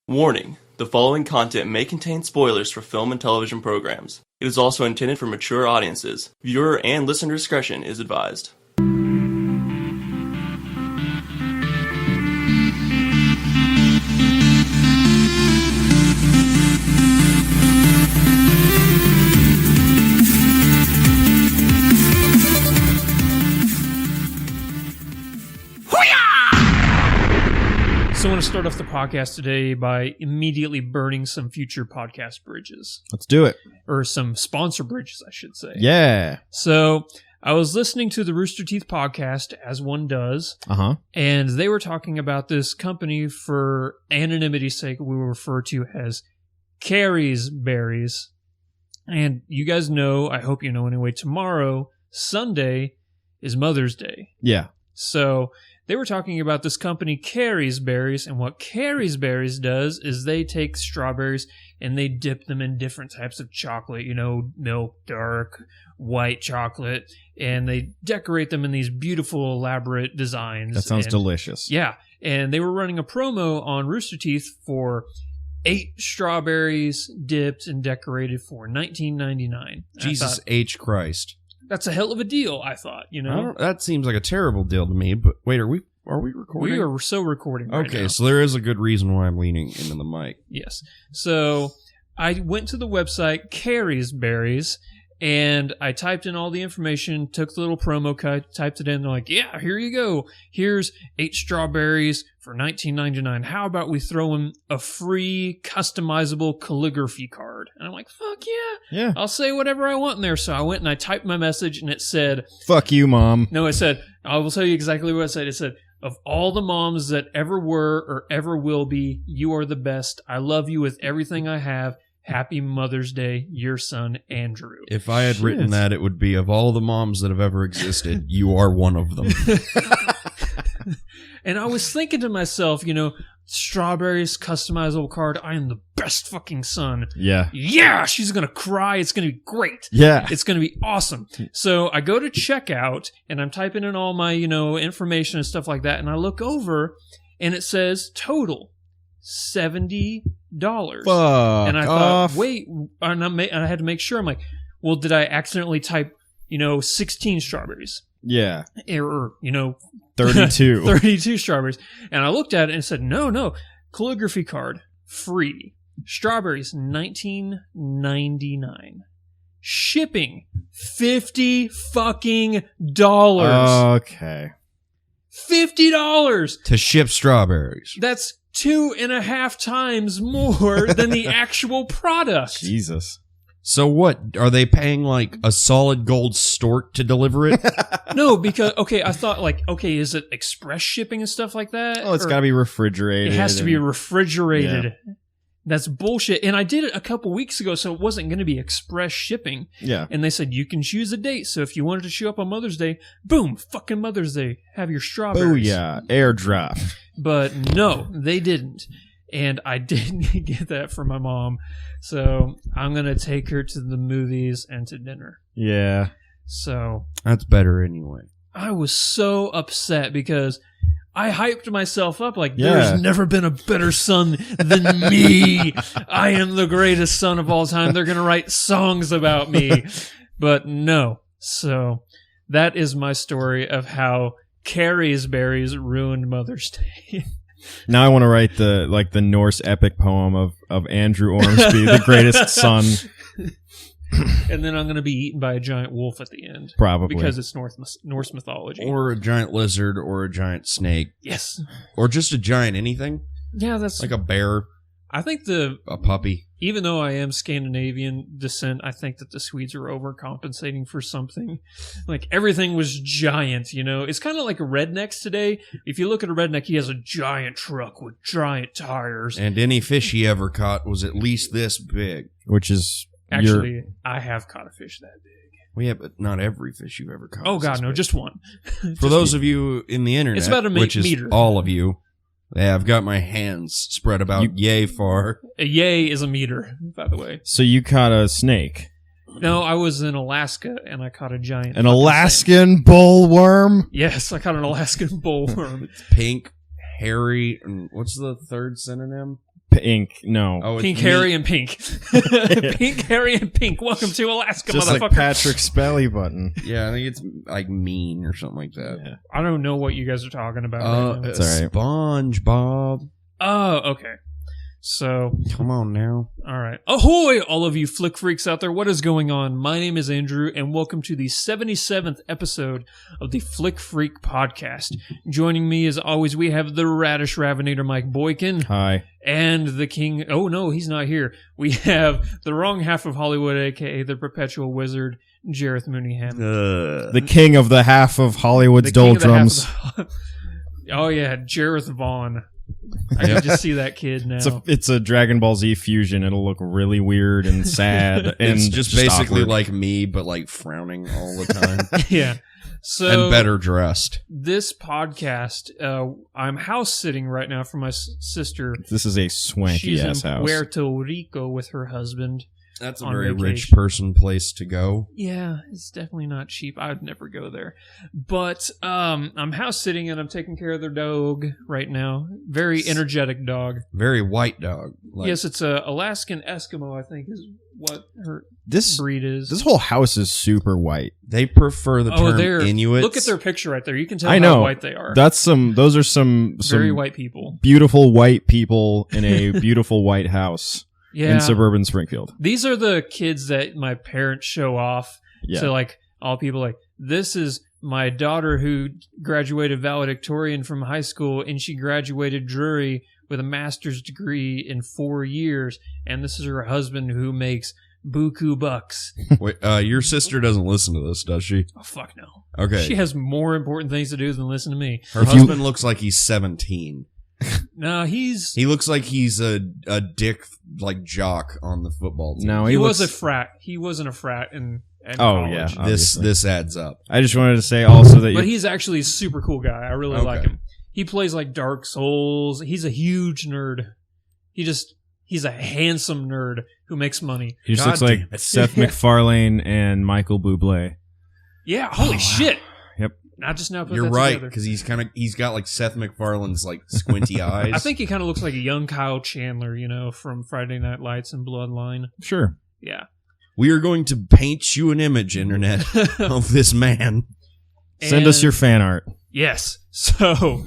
Warning: the following content may contain spoilers for film and television programs. It is also intended for mature audiences. Viewer and listener discretion is advised. So I want to start off the podcast today by immediately burning some future podcast bridges. Let's do it. Or some sponsor bridges, I should say. Yeah. So I was listening to the Rooster Teeth podcast, as one does, and they were talking about this company for anonymity's sake we will refer to as Carrie's Berries. And you guys know, I hope you know anyway, tomorrow, Sunday, is Mother's Day. Yeah. So they were talking about this company, Carrie's Berries, and what Carrie's Berries does is they take strawberries and they dip them in different types of chocolate, you know, milk, dark, white chocolate, and they decorate them in these beautiful, elaborate designs. That sounds delicious. Yeah, and they were running a promo on Rooster Teeth for 8 strawberries dipped and decorated for $19.99. Jesus H. Christ. That's a hell of a deal, I thought, you know? That seems like a terrible deal to me, but wait, are we recording? We are so recording right now. Okay, so there is a good reason why I'm leaning into the mic. Yes. So I went to the website Carrie's Berries, and I typed in all the information, took the little promo code, typed it in. They're like, yeah, here you go. Here's 8 strawberries for $19.99. How about we throw in a free customizable calligraphy card? And I'm like, fuck yeah. Yeah. I'll say whatever I want in there. So I went and I typed my message, and it said... Fuck you, Mom. No, it said... I will tell you exactly what it said. It said, of all the moms that ever were or ever will be, you are the best. I love you with everything I have. Happy Mother's Day, your son, Andrew. If I had written that, it would be, of all the moms that have ever existed, you are one of them. And I was thinking to myself, you know, strawberries, customizable card, I am the best fucking son. Yeah. Yeah, she's going to cry. It's going to be great. Yeah. It's going to be awesome. So I go to checkout, and I'm typing in all my, you know, information and stuff like that, and I look over, and it says total $70. Fuck and I off. thought, wait, and I had to make sure. I'm like, well, did I accidentally type, you know, 16 strawberries? Yeah. Or, you know, 32. 32 strawberries. And I looked at it and said, no, calligraphy card, free. Strawberries, $19.99. Shipping, $50 fucking dollars. Okay. $50 To ship strawberries. That's 2.5 times more than the actual product. Jesus. So what? Are they paying like a solid gold stork to deliver it? No, because, okay, I thought like, okay, is it express shipping and stuff like that? Oh, it's got to be refrigerated. It has to be and- refrigerated. Yeah. That's bullshit. And I did it a couple weeks ago, so it wasn't going to be express shipping. Yeah. And they said you can choose a date. So if you wanted to show up on Mother's Day, boom, fucking Mother's Day, have your strawberries. Oh, yeah. Airdrop. But no, they didn't. And I didn't get that from my mom. So I'm going to take her to the movies and to dinner. Yeah. So That's better anyway. I was so upset because I hyped myself up like Yeah. there's never been a better son than me. I am the greatest son of all time. They're going to write songs about me. But no. So that is my story of how Carrie's Berries ruined Mother's Day. Now I want to write the Norse epic poem of Andrew Ormsby, the greatest son. And then I'm going to be eaten by a giant wolf at the end. Probably. Because it's Norse mythology. Or a giant lizard or a giant snake. Yes. Or just a giant anything. Yeah, that's... Like a bear, I think a puppy. even though I am Scandinavian descent, I think that the Swedes are overcompensating for something. Like, everything was giant, you know? It's kind of like rednecks today. If you look at a redneck, he has a giant truck with giant tires. And any fish he ever caught was at least this big. Which is... Actually, I have caught a fish that big. Well, yeah, but not every fish you've ever caught. Oh, is God, this no, big. just one. For those of you in the internet, It's about a which is meter. all of you, yeah, I've got my hands spread about yay far. A yay is a meter, by the way. So you caught a snake. No, I was in Alaska, and I caught a giant... An Alaskan bullworm? Yes, I caught an Alaskan bullworm. Pink, hairy, and what's the third synonym? Pink. No. Oh, it's Pink me. Harry and Pink. Pink Harry and Pink. Welcome to Alaska, Just motherfucker. like Patrick's belly button. Yeah, I think it's like mean or something like that. Yeah. I don't know what you guys are talking about. right now. It's all right. SpongeBob. Oh, okay. So, Come on now. all right. Ahoy, all of you flick freaks out there. What is going on? My name is Andrew, and welcome to the 77th episode of the Flick Freak Podcast. Joining me, as always, we have the Radish Ravinator, Mike Boykin, Hi. and the king. Oh, no, he's not here. We have the wrong half of Hollywood, a.k.a. the Perpetual Wizard, Jareth Mooneyham. The king of the half of Hollywood's The king of the half doldrums. of the- Oh, yeah, Jareth Vaughn. I can just see that kid now. It's a Dragon Ball Z fusion. It'll look really weird and sad. And It's just basically awkward. like me, but like frowning all the time Yeah. So and better dressed. this podcast, I'm house sitting right now for my sister. This is a swanky She's in ass house. Puerto Rico with her husband. That's a On very rich vacation. person place to go. Yeah, it's definitely not cheap. I would never go there. But I'm house sitting and I'm taking care of their dog right now. Very energetic dog. Very white dog. Like, Yes, it's a Alaskan Eskimo, I think is what her This breed is. this whole house is super white. they prefer the Oh, term they're Inuits. look at their picture right there. You can tell I know. how white they are. Those are some Very white people. beautiful white people in a beautiful white house Yeah. in suburban Springfield. These are the kids that my parents show off Yeah. to like all people like, this is my daughter who graduated valedictorian from high school and she graduated Drury with a master's degree in 4 years. And this is her husband who makes buku bucks. Wait, your sister doesn't listen to this, does she? Oh, fuck no. Okay. She has more important things to do than listen to me. Her If you- husband looks like he's 17. No, he's... He looks like he's a dick like jock on the football team. No, He he was looks, a frat. He wasn't a frat in Oh, yeah. college. obviously. This adds up. I just wanted to say also that But you he's actually a super cool guy. I really Okay. like him. He plays like Dark Souls. He's a huge nerd. He's a handsome nerd who makes money. he just God looks like damn it. Seth MacFarlane and Michael Bublé. Yeah, holy shit. Yep. I just now put You're that right, together. because he's got like Seth MacFarlane's like squinty eyes. I think he kind of looks like a young Kyle Chandler, from Friday Night Lights and Bloodline. Sure. Yeah. we are going to paint you an image, internet, of this man. Send us And- your fan art. Yes. So,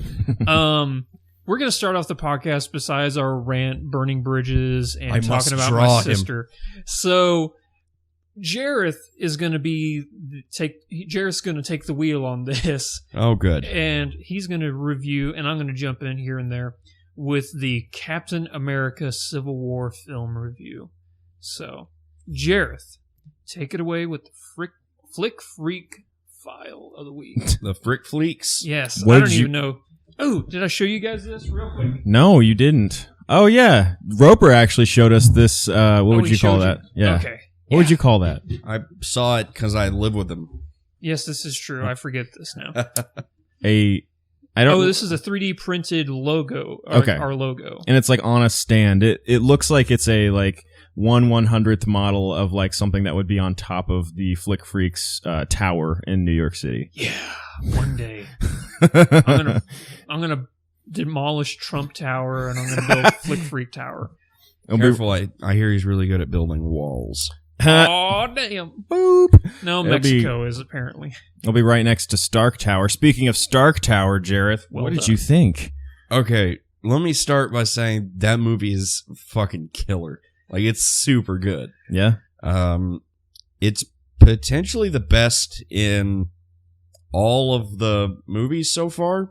we're going to start off the podcast besides our rant, burning bridges, and I must talking about draw my him. sister. So, Jareth is going to Jareth's going to take the wheel on this, Oh, good. and he's going to review, and I'm going to jump in here and there with the Captain America Civil War film review. So, Jareth, take it away with the Flick Freak file of the week. The Frick Fleeks. Yes, What I did don't you- even know. Oh, did I show you guys this real quick? No, you didn't. Oh yeah, Roper actually showed us this. What would he you call showed that? Yeah. Okay. What would you call that? I saw it because I live with him. Yes, this is true. I forget this now. I don't. Oh, this is a 3D printed logo. Okay. Our logo. and it's like on a stand. It looks like it's a like 1/100th model of like something that would be on top of the Flick Freaks tower in New York City. Yeah, one day I'm gonna demolish Trump Tower and I'm gonna build Flick Freak Tower. It'll be- Careful, I hear he's really good at building walls. Oh damn! Boop. No, It'll be- Mexico is apparently. It'll be right next to Stark Tower. Speaking of Stark Tower, Jareth, Well what did done. you think? Okay, let me start by saying that movie is fucking killer. Like, it's super good. Yeah. It's potentially the best in all of the movies so far.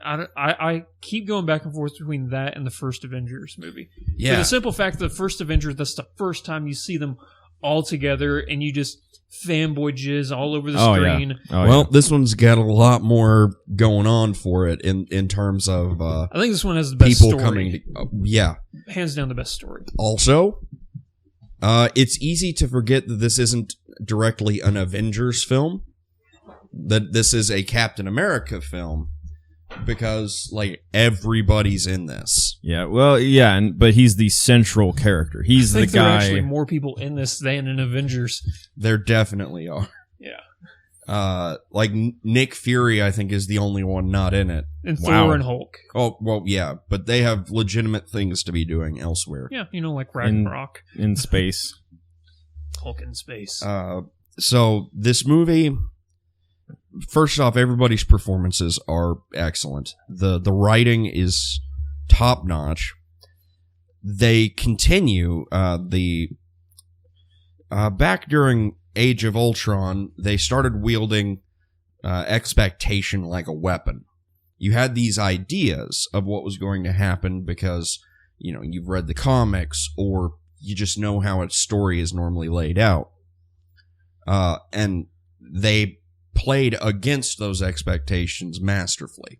I keep going back and forth between that and the first Avengers movie. For Yeah, the simple fact that the first Avengers, that's the first time you see them all together and you just fanboy jizz all over the Oh, yeah. screen. Oh, well, yeah. this one's got a lot more going on for it in terms of I think this one has the best people story. coming. Yeah. Hands down the best story. Also, it's easy to forget that this isn't directly an Avengers film. That this is a Captain America film because like everybody's in this. Yeah. Well, yeah, but he's the central character. He's I the think there are guy. actually more people in this than in Avengers. There definitely are. Yeah. Like Nick Fury, I think, is the only one not in it. And Wow. Thor and Hulk. Oh, well, yeah, but they have legitimate things to be doing elsewhere. Yeah, like Ragnarok. in space. Hulk in space. So this movie, first off, everybody's performances are excellent. The writing is top notch. They continue back during Age of Ultron, they started wielding expectation like a weapon. You had these ideas of what was going to happen because, you've read the comics or you just know how a story is normally laid out. And they played against those expectations masterfully.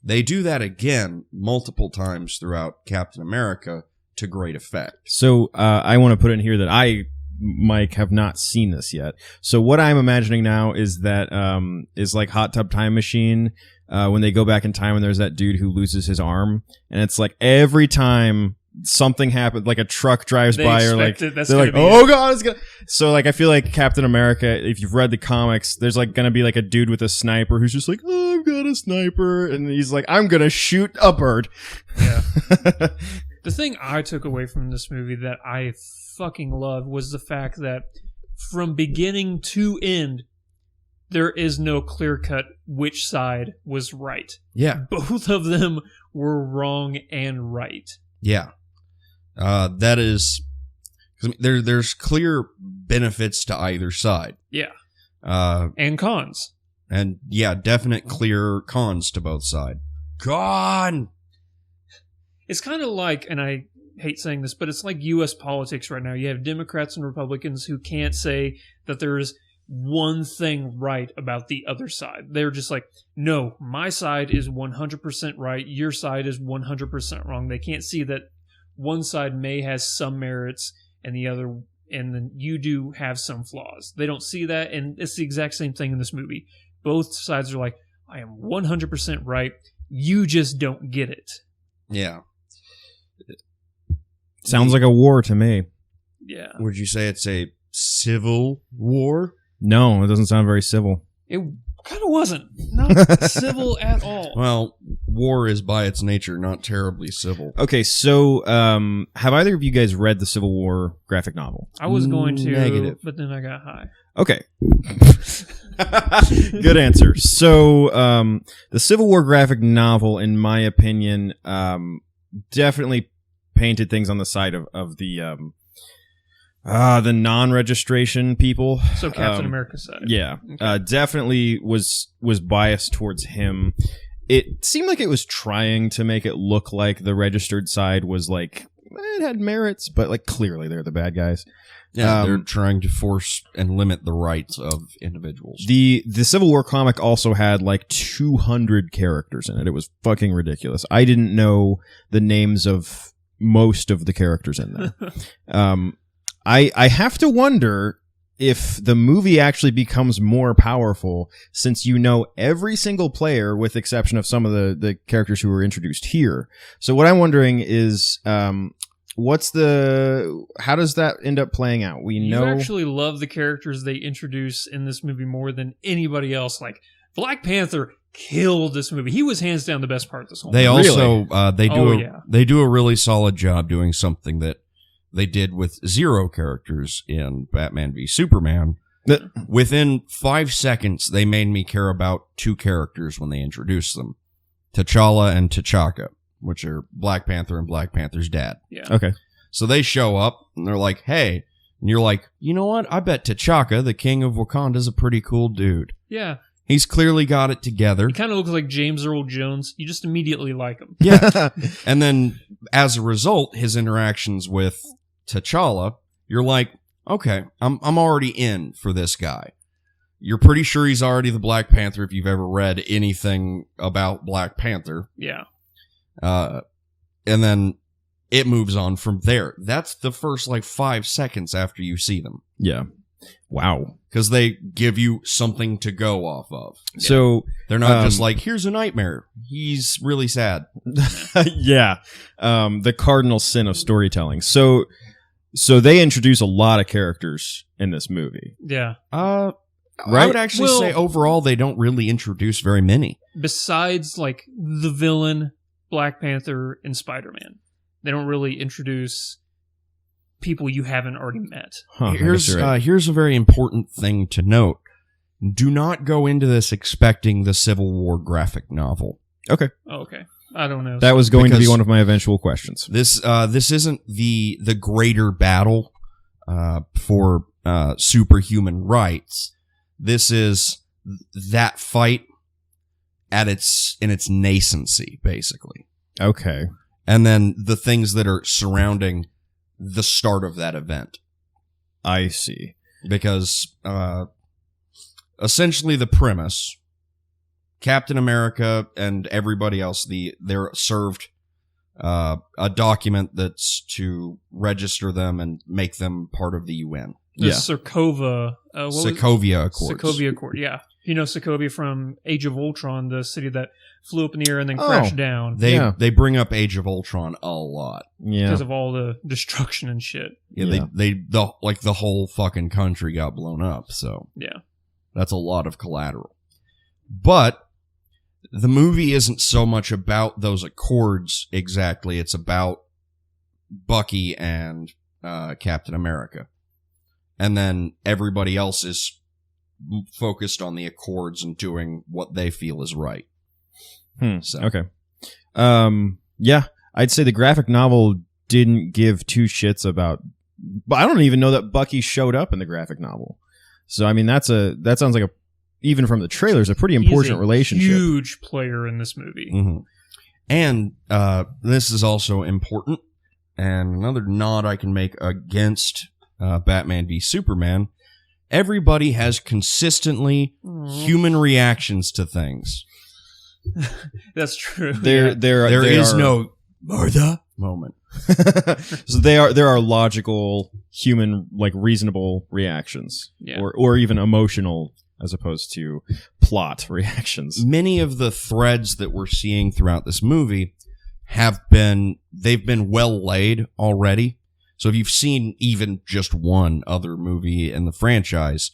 They do that again multiple times throughout Captain America to great effect. So I want to put in here that I, Mike, have not seen this yet. So what I'm imagining now is that is like Hot Tub Time Machine when they go back in time and there's that dude who loses his arm, and it's like every time something happens, like a truck drives by, or like they're like, oh god, it's gonna. So like I feel like Captain America, if you've read the comics, there's like gonna be like a dude with a sniper who's just like, oh, I've got a sniper, and he's like, I'm gonna shoot a bird. Yeah. The thing I took away from this movie that I fucking love was the fact that from beginning to end, there is no clear cut which side was right. Yeah. Both of them were wrong and right. Yeah. That is, there's clear benefits to either side. Yeah. And cons. And yeah, definite clear cons to both sides. Con! It's kind of like, and I hate saying this, but it's like U.S. politics right now. You have Democrats and Republicans who can't say that there's one thing right about the other side. They're just like, no, my side is 100% right. Your side is 100% wrong. They can't see that one side may has some merits and the other, and then you do have some flaws. They don't see that, and it's the exact same thing in this movie. Both sides are like, I am 100% right. You just don't get it. Yeah. Sounds like a war to me. Yeah. Would you say it's a civil war? No, it doesn't sound very civil. It kind of wasn't. Not civil at all. Well, war is by its nature not terribly civil. Okay, so have either of you guys read the Civil War graphic novel? I was going to, Negative. but then I got high. Okay. Good answer. So the Civil War graphic novel, in my opinion, definitely painted things on the side of the non-registration people. So Captain America's side. Yeah. Okay. Definitely was biased towards him. It seemed like it was trying to make it look like the registered side was like, it had merits, but like clearly they're the bad guys. Yeah, they're trying to force and limit the rights of individuals. The Civil War comic also had like 200 characters in it. It was fucking ridiculous. I didn't know the names of most of the characters in there. I have to wonder if the movie actually becomes more powerful since you know every single player with exception of some of the characters who were introduced here. So what I'm wondering is how does that end up playing out? You actually love the characters they introduce in this movie more than anybody else. Like Black Panther killed this movie. He was hands down the best part of this whole movie. They also they do a really solid job doing something that they did with 0 characters in Batman v Superman. Within 5 seconds, they made me care about 2 characters when they introduced them. T'Challa and T'Chaka, which are Black Panther and Black Panther's dad. Yeah. Okay. So they show up, and they're like, hey. And you're like, you know what? I bet T'Chaka, the king of Wakanda, is a pretty cool dude. Yeah. He's clearly got it together. He kind of looks like James Earl Jones. You just immediately like him. Yeah. And then, as a result, his interactions with T'Challa, you're like, okay, I'm already in for this guy. You're pretty sure he's already the Black Panther if you've ever read anything about Black Panther. Yeah. And then it moves on from there. That's the first 5 seconds after you see them. Yeah. Wow. Because they give you something to go off of. So they're not just like, here's a nightmare. He's really sad. yeah. The cardinal sin of storytelling. So they introduce a lot of characters in this movie. Yeah. Right? I would actually Well- say overall they don't really introduce very many. Besides, like, the villain, Black Panther, and Spider-Man, they don't really introduce people you haven't already met. Huh, I guess you're right. Here's a very important thing to note. Do not go into this expecting the Civil War graphic novel. Okay. Oh, okay. I don't know. That was going to be Because- one of my eventual questions. This isn't the greater battle for superhuman rights. This is that fight in its nascency, basically, Okay. and then the things that are surrounding the start of that event. I see. Because essentially the premise, Captain America and everybody else, they're served a document that's to register them and make them part of the UN. The Yeah. Sokovia. What was it? Sokovia Accords. Sokovia Accord, yeah. You know Sokovia from Age of Ultron, the city that flew up in the air and then Oh. crashed down Yeah. They bring up Age of Ultron a lot. Yeah. because of all the destruction and shit. Yeah, Yeah. the whole fucking country got blown up, so Yeah. that's a lot of collateral. But the movie isn't so much about those accords exactly. It's about Bucky and Captain America. And then everybody else is focused on the accords and doing what they feel is right. So. Okay. Yeah, I'd say the graphic novel didn't give two shits about. But I don't even know that Bucky showed up in the graphic novel. So I mean, that sounds like even from the trailers, a pretty important He's a relationship. Huge player in this movie. Mhm. And this is also important. And another nod I can make against Batman v Superman. Everybody has consistently human reactions to things. That's true. There There is are- no Martha moment. So there are logical, human, like reasonable reactions, Yeah. or even emotional, as opposed to plot reactions. Many of the threads that we're seeing throughout this movie they've been well laid already. So if you've seen even just one other movie in the franchise,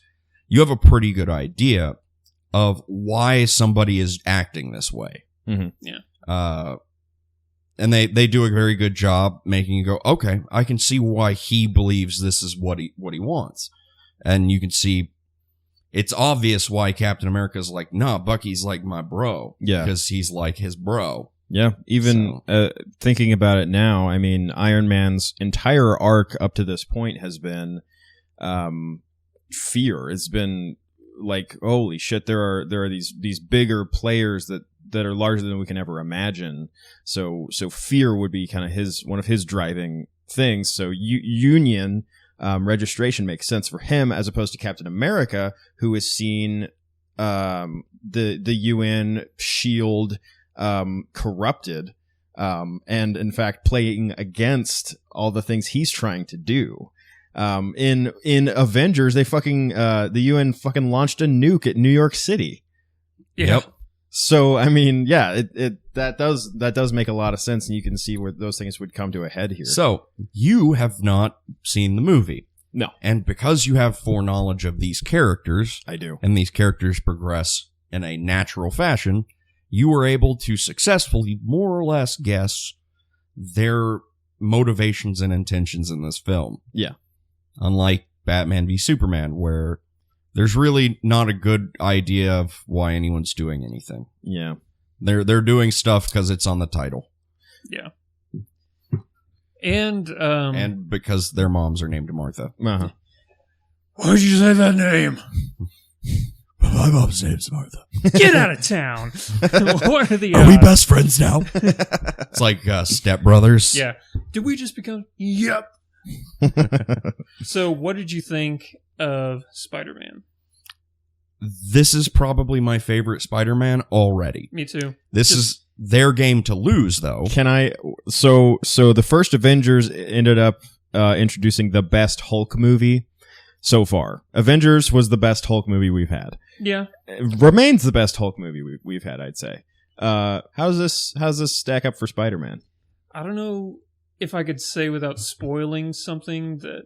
you have a pretty good idea of why somebody is acting this way. Mhm. Yeah. And they do a very good job making you go, okay, I can see why he believes this is what he wants. And you can see it's obvious why Captain America's like, nah, Bucky's like my bro. Yeah. Because he's like his bro. Yeah, even thinking about it now, I mean, Iron Man's entire arc up to this point has been fear. It's been like, holy shit, there are these bigger players that are larger than we can ever imagine. So fear would be kind of one of his driving things. So union registration makes sense for him as opposed to Captain America, who has seen the UN shield corrupted, and in fact playing against all the things he's trying to do. In Avengers, they the UN fucking launched a nuke at New York City. Yeah. Yep. So I mean, yeah, that does make a lot of sense, and you can see where those things would come to a head here. So you have not seen the movie. No. And because you have foreknowledge of these characters, I do. and these characters progress in a natural fashion, you were able to successfully more or less guess their motivations and intentions in this film. Yeah. Unlike Batman v Superman, where there's really not a good idea of why anyone's doing anything. Yeah. They're doing stuff because it's on the title. Yeah. And because their moms are named Martha. Uh-huh. why'd you say that name? My mom's name's Martha. Get out of town. What are the Are we odds? best friends now? It's like Step Brothers. Yeah. Did we just become? Yep. So, what did you think of Spider-Man? This is probably my favorite Spider-Man already. Me too. This is their game to lose, though. Can I? So the first Avengers ended up introducing the best Hulk movie so far. Avengers was the best Hulk movie we've had. Yeah. It remains the best Hulk movie we've had, I'd say. How's this stack up for Spider-Man? I don't know if I could say without spoiling something that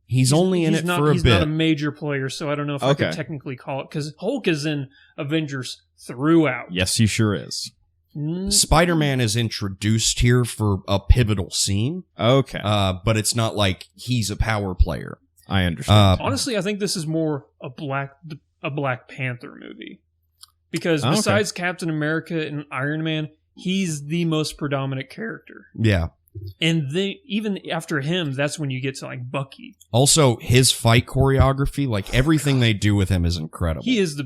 He's only in it for a he's bit. not a major player, so I don't know if I Okay. could technically call it, because Hulk is in Avengers throughout. Yes, he sure is. Spider-Man is introduced here for a pivotal scene, Okay, but it's not like he's a power player. I understand. Honestly, I think this is more a Black Panther movie, because Okay. besides Captain America and Iron Man, he's the most predominant character. Yeah. And then even after him, that's when you get to like Bucky. Also, his fight choreography, like everything they do with him is incredible. He is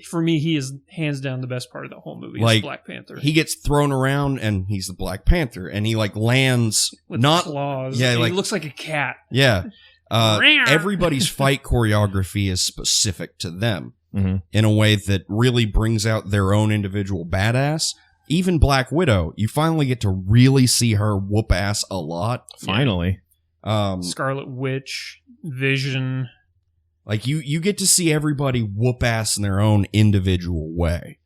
for me, he is hands down the best part of the whole movie. Like, Is Black Panther. He gets thrown around and he's the Black Panther, and he like lands with not claws. yeah, And like- he looks like a cat. yeah. Everybody's fight choreography is specific to them Mhm. in a way that really brings out their own individual badass. Even Black Widow, you finally get to really see her whoop ass a lot. Finally. Scarlet Witch, Vision. Like you get to see everybody whoop ass in their own individual way.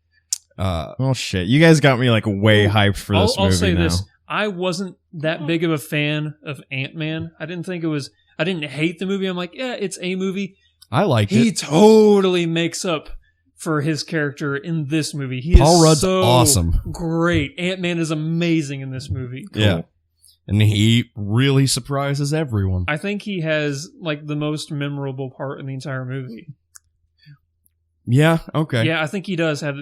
Oh shit! You guys got me like way hyped for this I'll movie say now. this: I wasn't that big of a fan of Ant-Man. I didn't hate the movie. I'm like, yeah, it's a movie. I like He it. totally makes up for his character in this movie. He Paul is Rudd's so awesome. great. Ant-Man is amazing in this movie. Yeah. And he really surprises everyone. I think he has like the most memorable part in the entire movie. Yeah, okay. Yeah, I think he does have.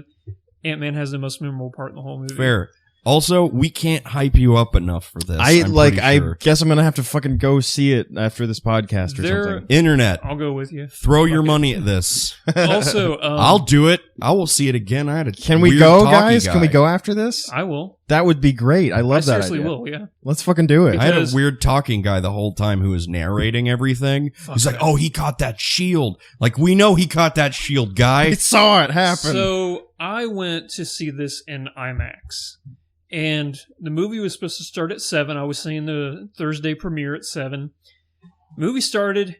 Ant-Man has the most memorable part in the whole movie. Fair. Also, we can't hype you up enough for this. I I'm like. pretty I sure. guess I'm gonna have to fucking go see it after this podcast or There- something. Internet. I'll go with you. Throw your Fuck it. money at this. Also, I'll do it. I will see it again. I had a Can we weird go, talkie guys? guy. Can we go after this? I will. That would be great. I I love that seriously idea. will. Yeah. Let's fucking do it. I had a Because- weird talking guy the whole time who was narrating everything. Fuck He's like, that. "Oh, he caught that shield. Like we know he caught that shield, I guy." saw it happen. So I went to see this in IMAX, and the movie was supposed to start at 7. I was seeing the Thursday premiere at 7. Movie started,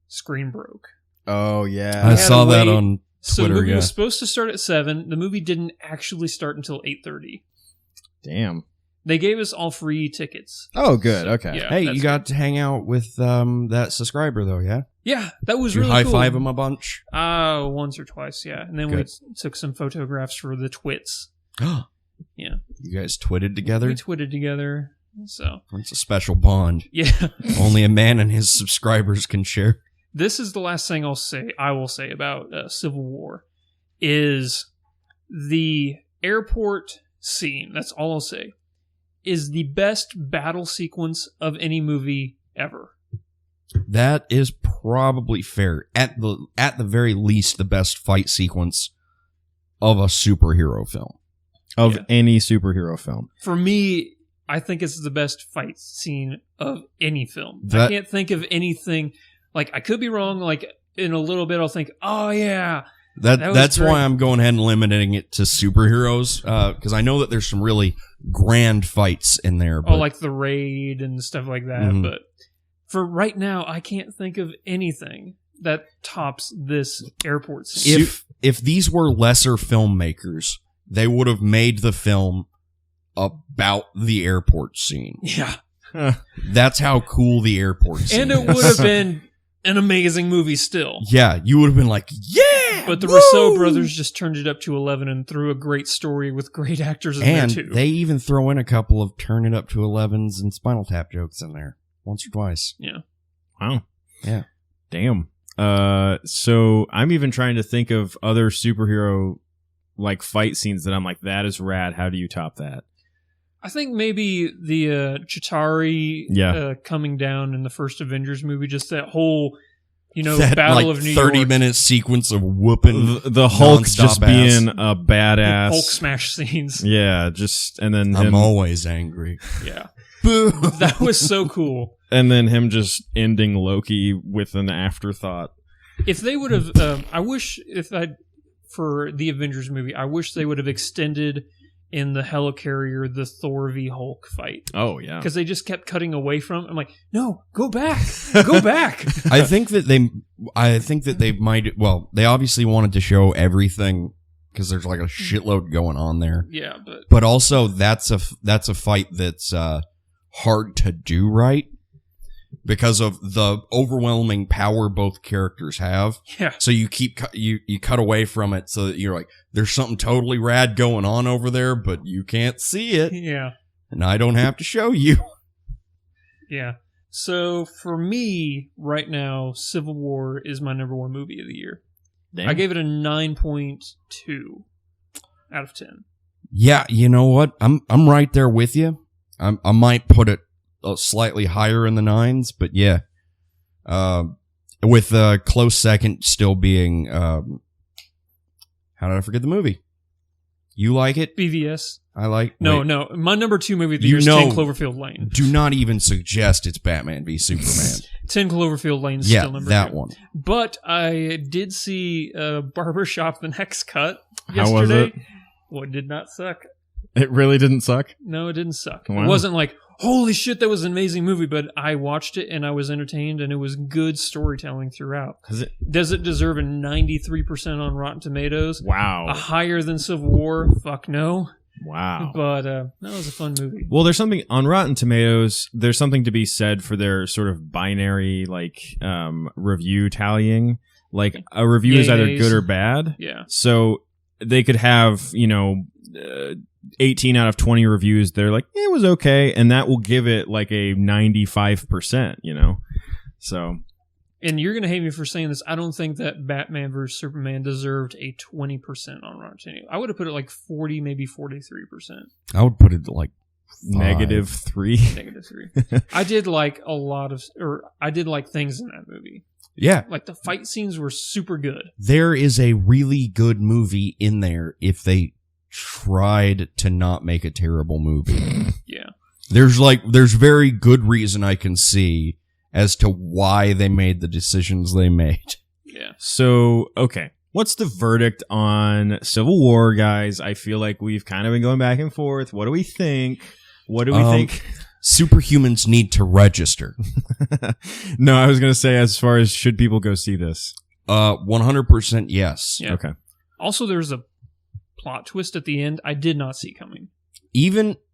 screen broke. oh yeah. I had saw to that wait. on So Twitter, the movie yeah. was supposed to start at 7. The movie didn't actually start until 8:30. Damn. They gave us all free tickets. Oh, good. So, Okay. yeah. Hey, that's you got to hang out with that subscriber though, yeah? Yeah, that was Did you really high cool. five him a bunch? Once or twice, yeah. And then Good. we took some photographs for the twits. Yeah. You guys twitted together? We twitted together. So, That's a special bond. yeah. Only a man and his subscribers can share. This is the last thing I will say about Civil War is the airport scene. That's all I'll say. Is the best battle sequence of any movie ever. That is probably fair. At the very least, the best fight sequence of a superhero film. Of Yeah. any superhero film. For me, I think it's the best fight scene of any film. I That- can't think of anything. Like, I could be wrong. Like, in a little bit, I'll think, oh, yeah. That was That's great. why I'm going ahead and limiting it to superheroes, because I know that there's some really grand fights in there. But Oh, like the raid and stuff like that. Mhm. But for right now, I can't think of anything that tops this airport scene. if these were lesser filmmakers, they would have made the film about the airport scene. Yeah. That's how cool the airport scene And it is. would have been an amazing movie still. Yeah, you would have been like, yeah! But the woo!" Rousseau brothers just turned it up to 11 and threw a great story with great actors in And there, too. they even throw in a couple of turn it up to 11s and Spinal Tap jokes in there. Once or twice. Yeah. Wow. Yeah. Damn. So I'm even trying to think of other superhero like fight scenes that I'm like, that is rad. How do you top that? I think maybe the Chitauri Yeah. coming down in the first Avengers movie, just that whole, That Battle like of New 30 York. minute sequence of whooping. The Hulk nonstop just ass. being a badass. Hulk smash scenes. Yeah, just and then I'm him, always angry. Yeah. Boo! That was so cool. and then him just ending Loki with an afterthought. If they would have, for the Avengers movie, I wish they would have extended in the helicarrier the Thor v Hulk fight. Oh yeah. Because they just kept cutting away from it. I'm like, no, go back. Go back. I think that they might. Well, they obviously wanted to show everything because there's like a shitload going on there. Yeah, But also, that's a fight that's hard to do right because of the overwhelming power both characters have. Yeah. So you you cut away from it so that you're like, there's something totally rad going on over there, but you can't see it, Yeah. and I don't have to show you. Yeah. So for me, right now, Civil War is my number one movie of the year. Damn. I gave it a 9.2 out of 10. Yeah, you know what? I'm right there with you. I might put it slightly higher in the 9s, but yeah. With a close second still being how did I forget the movie? You like it? BVS. I like No, wait. no. My number 2 movie of the You year is know- 10 Cloverfield Lane. Do not even suggest it's Batman v Superman. 10 Cloverfield Lane is Yeah, still number that 2. one. But I did see Barbershop the Next Cut How was yesterday. it? Well, it did not suck. It really didn't suck. No, it didn't suck. Wow. It wasn't like, holy shit, that was an amazing movie, but I watched it and I was entertained and it was good storytelling throughout. Does it deserve a 93% on Rotten Tomatoes? Wow. A higher than Civil War? Fuck no. Wow. But that was a fun movie. Well, there's something on Rotten Tomatoes. There's something to be said for their sort of binary review tallying. Like a review is either Yays. good or bad. Yeah. So they could have 18 out of 20 reviews. They're like, it was okay, and that will give it like a 95%. So And you're going to hate me for saying this. I don't think that Batman vs. Superman deserved a 20% on Rotten Tomatoes. I would have put it like 40, maybe 43%. I would put it like -3. -3. I did like I did like things in that movie. Yeah, Like the fight scenes were super good. there is a really good movie in there if they tried to not make a terrible movie. Yeah. There's very good reason I can see as to why they made the decisions they made. Yeah. So, okay. What's the verdict on Civil War, guys? I feel like we've kind of been going back and forth. What do we think? What do we think? Superhumans need to register. No, I was going to say, as far as should people go see this? 100% yes. Yeah. Okay. Also, there's a plot twist at the end I did not see coming.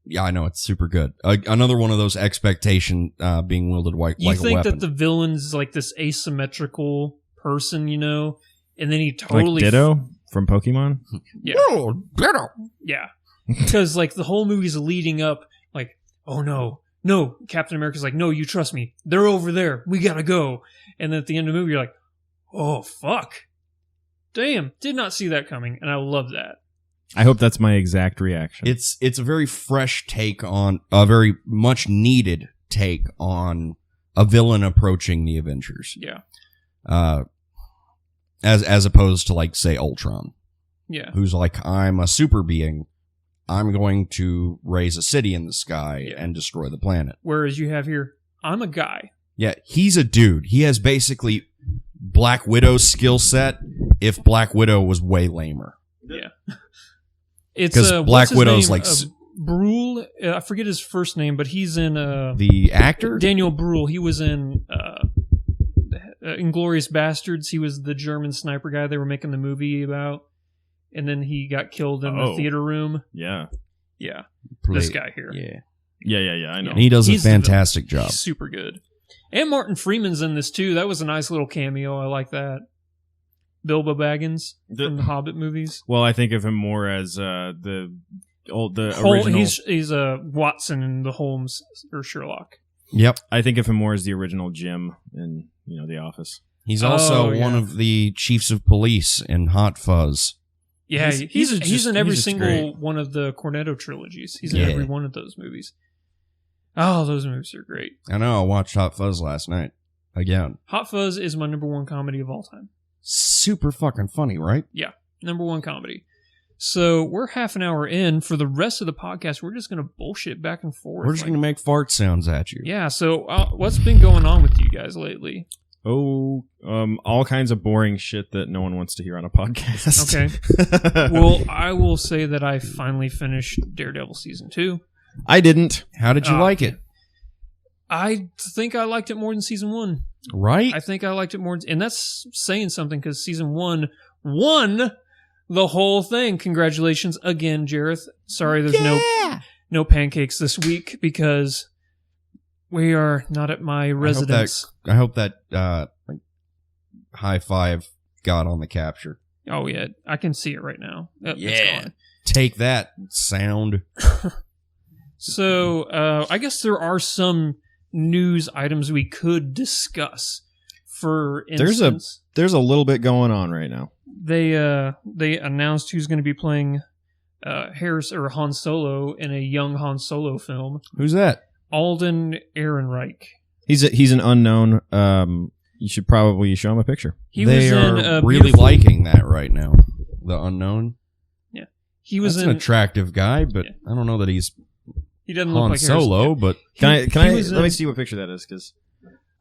Yeah, I know, it's super good. Another one of those expectation being wielded like You a think weapon. that the villain's like this asymmetrical person, and then he totally Like Ditto from Pokemon? Yeah. Oh, Ditto. Yeah. Because like the whole movie's leading up, like, oh no, Captain America's like, no, you trust me. They're over there. We gotta go. And then at the end of the movie, you're like, oh fuck. Damn, did not see that coming, and I love that. I hope that's my exact reaction. It's a very fresh take on a very much needed take on a villain approaching the Avengers. Yeah. As opposed to like say Ultron, Yeah. who's like, I'm a super being. I'm going to raise a city in the sky Yeah. and destroy the planet. Whereas you have here, I'm a guy. Yeah, he's a dude. He has basically Black Widow's skill set if Black Widow was way lamer. Yeah. It's 'Cause Black what's his Widow's name? like Brule. I forget his first name, but he's in the actor? Daniel Brühl. He was in Inglourious Bastards. He was the German sniper guy they were making the movie about, and then he got killed in the Oh. theater room. yeah. Yeah, Play- this guy here. Yeah. Yeah, I know. And he does He's a the villain. fantastic job. He's super good. And Martin Freeman's in this too. That was a nice little cameo. I like that. Bilbo Baggins from the Hobbit movies. Well, I think of him more as the original. He's Watson in the Holmes or Sherlock. Yep. I think of him more as the original Jim in The Office. He's also Oh, one yeah. of the chiefs of police in Hot Fuzz. Yeah, he's in every just single great. one of the Cornetto trilogies. He's in Yeah. every one of those movies. Oh, those movies are great. I know, I watched Hot Fuzz last night. Again. Hot Fuzz is my number one comedy of all time. Super fucking funny, right? Yeah, number one comedy. So we're half an hour in. For the rest of the podcast, we're just going to bullshit back and forth. We're just going to make fart sounds at you. Yeah, so what's been going on with you guys lately? Oh, all kinds of boring shit that no one wants to hear on a podcast. Okay. Well, I will say that I finally finished Daredevil Season 2. I didn't. How did you like it? I think I liked it more than Season 1. Right? I think I liked it more, and that's saying something because Season 1 won the whole thing. Congratulations again, Jareth. Sorry there's no pancakes this week because We are not at my residence. I hope that like, high five got on the capture. Oh yeah, I can see it right now. Yep, it's Yeah. gone. Take that, sound. So I guess there are some news items we could discuss. For instance, There's a little bit going on right now. they announced who's going to be playing Harris or Han Solo in a young Han Solo film. Who's that? Alden Ehrenreich. He's an unknown. You should probably show him a picture. He They was are in a really beautiful- liking that right now. The unknown. He was That's in. an attractive guy, but Yeah. I don't know that he's He doesn't look Han like Harrison. Solo. But Can He I was let me in- see what picture that is? Because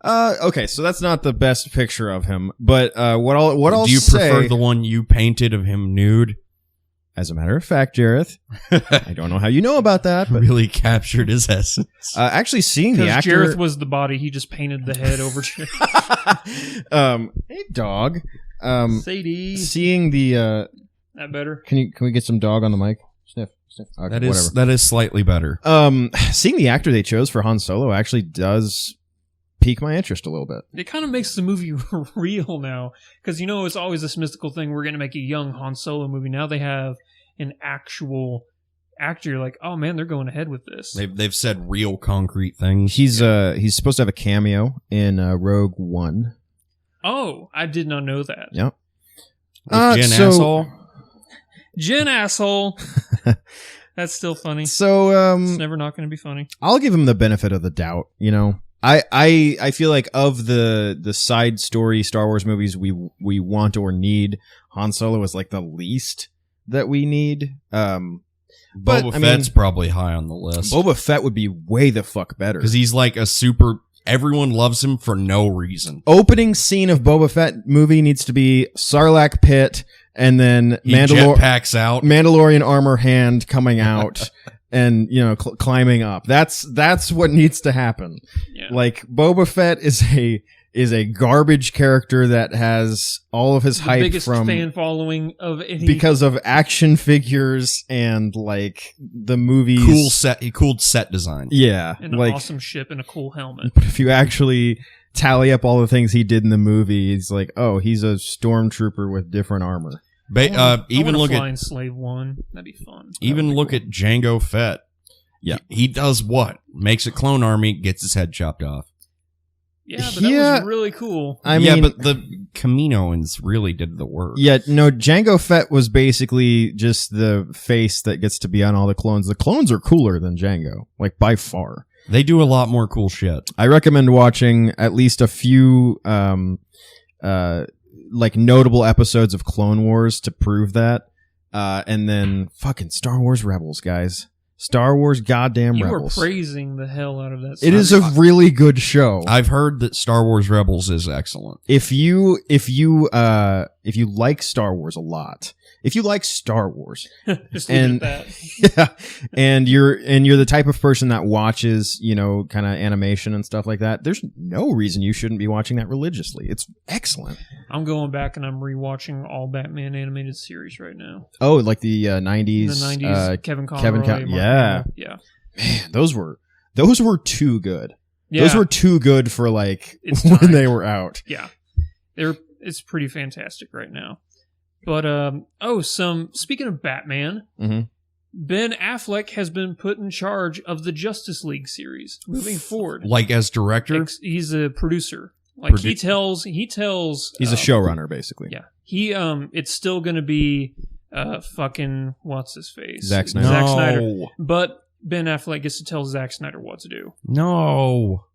okay, so that's not the best picture of him. But what I'll do you say, prefer the one you painted of him nude? as a matter of fact, Jareth, I don't know how you know about that, but Really captured his essence. actually seeing the Because actor. Jareth was the body, he just painted the head over. Hey dog. Sadie, Seeing the that better? can we get some dog on the mic? Sniff. Okay, That is slightly better. Seeing the actor they chose for Han Solo actually does pique my interest a little bit. It kind of makes the movie real now, because it's always this mystical thing. We're going to make a young Han Solo movie. Now they have an actual actor. You're like, oh man, they're going ahead with this. They've said real concrete things. He's supposed to have a cameo in Rogue One. Oh, I did not know that. Yep. Was Jen so- asshole? Jen asshole. That's still funny. So It's never not going to be funny. I'll give him the benefit of the doubt. I feel like of the side story Star Wars movies we want or need, Han Solo is like the least that we need. But, Boba I mean- Fett's probably high on the list Boba Fett would be way the fuck better. because he's like a super. Everyone loves him for no reason. Opening scene of Boba Fett movie needs to be Sarlacc pit and then He jetpacks out. Mandalorian armor hand coming out and climbing up. That's what needs to happen. Yeah. Like Boba Fett is a garbage character that has all of his The hype biggest from fan following of any. because of action figures and like the movies. Cool set design. Yeah, and an like awesome ship and a cool helmet. but if you actually tally up all the things he did in the movie, it's like, oh, he's a stormtrooper with different armor. Even look fly at in Slave One. That'd be fun. at Jango Fett. Yeah. he does what? Makes a clone army, gets his head chopped off. Yeah, but Yeah. that was really cool. I mean, but the Kaminoans really did the work. yeah, no, Jango Fett was basically just the face that gets to be on all the clones. The clones are cooler than Jango, like by far. They do a lot more cool shit. I recommend watching at least a few like notable episodes of Clone Wars to prove that. And then fucking Star Wars Rebels, guys. Star Wars goddamn You Rebels. were praising the hell out of that. It is a really good show. I've heard that Star Wars Rebels is excellent. If you like Star Wars a lot, if you like Star Wars, Just leave and- it at that. yeah, and you're the type of person that watches, kind of animation and stuff like that, there's no reason you shouldn't be watching that religiously. It's excellent. I'm going back and I'm rewatching all Batman animated series right now. Oh, like the In 90s. the 90s, Kevin Conroy. Kevin Mark yeah. Hamill. Yeah. Man, those were too good. Yeah. Those were too good for like It's when time. they were out. Yeah. It's pretty fantastic right now. But speaking of Batman, Mhm. Ben Affleck has been put in charge of the Justice League series moving forward. Like as director, He's a producer. Like Produ- he tells He's a uh, showrunner, basically. Yeah. He it's still gonna be fucking what's his face? Zack Snyder. Zack Snyder. But Ben Affleck gets to tell Zack Snyder what to do. No.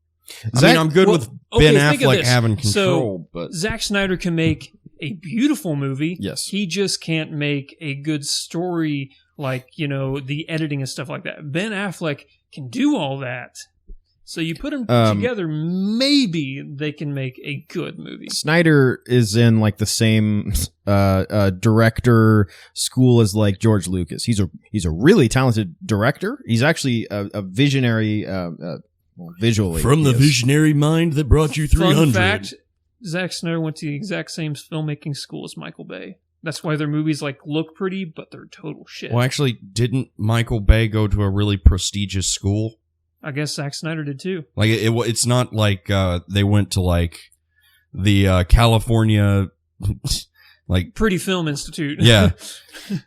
I Zack- mean, I'm good well, with okay, Ben think of Affleck this. having So, control, but Zack Snyder can make a beautiful movie. Yes. He just can't make a good story, like, the editing and stuff like that. Ben Affleck can do all that. So you put them together, maybe they can make a good movie. Snyder is in like the same director school as like George Lucas. He's a really talented director. He's actually a visionary visually. from the he is. visionary mind that brought you 300. Fun fact, Zack Snyder went to the exact same filmmaking school as Michael Bay. That's why their movies look pretty, but they're total shit. Well, actually, didn't Michael Bay go to a really prestigious school? I guess Zack Snyder did too. Like it's not like they went to like the California like Pretty Film Institute. yeah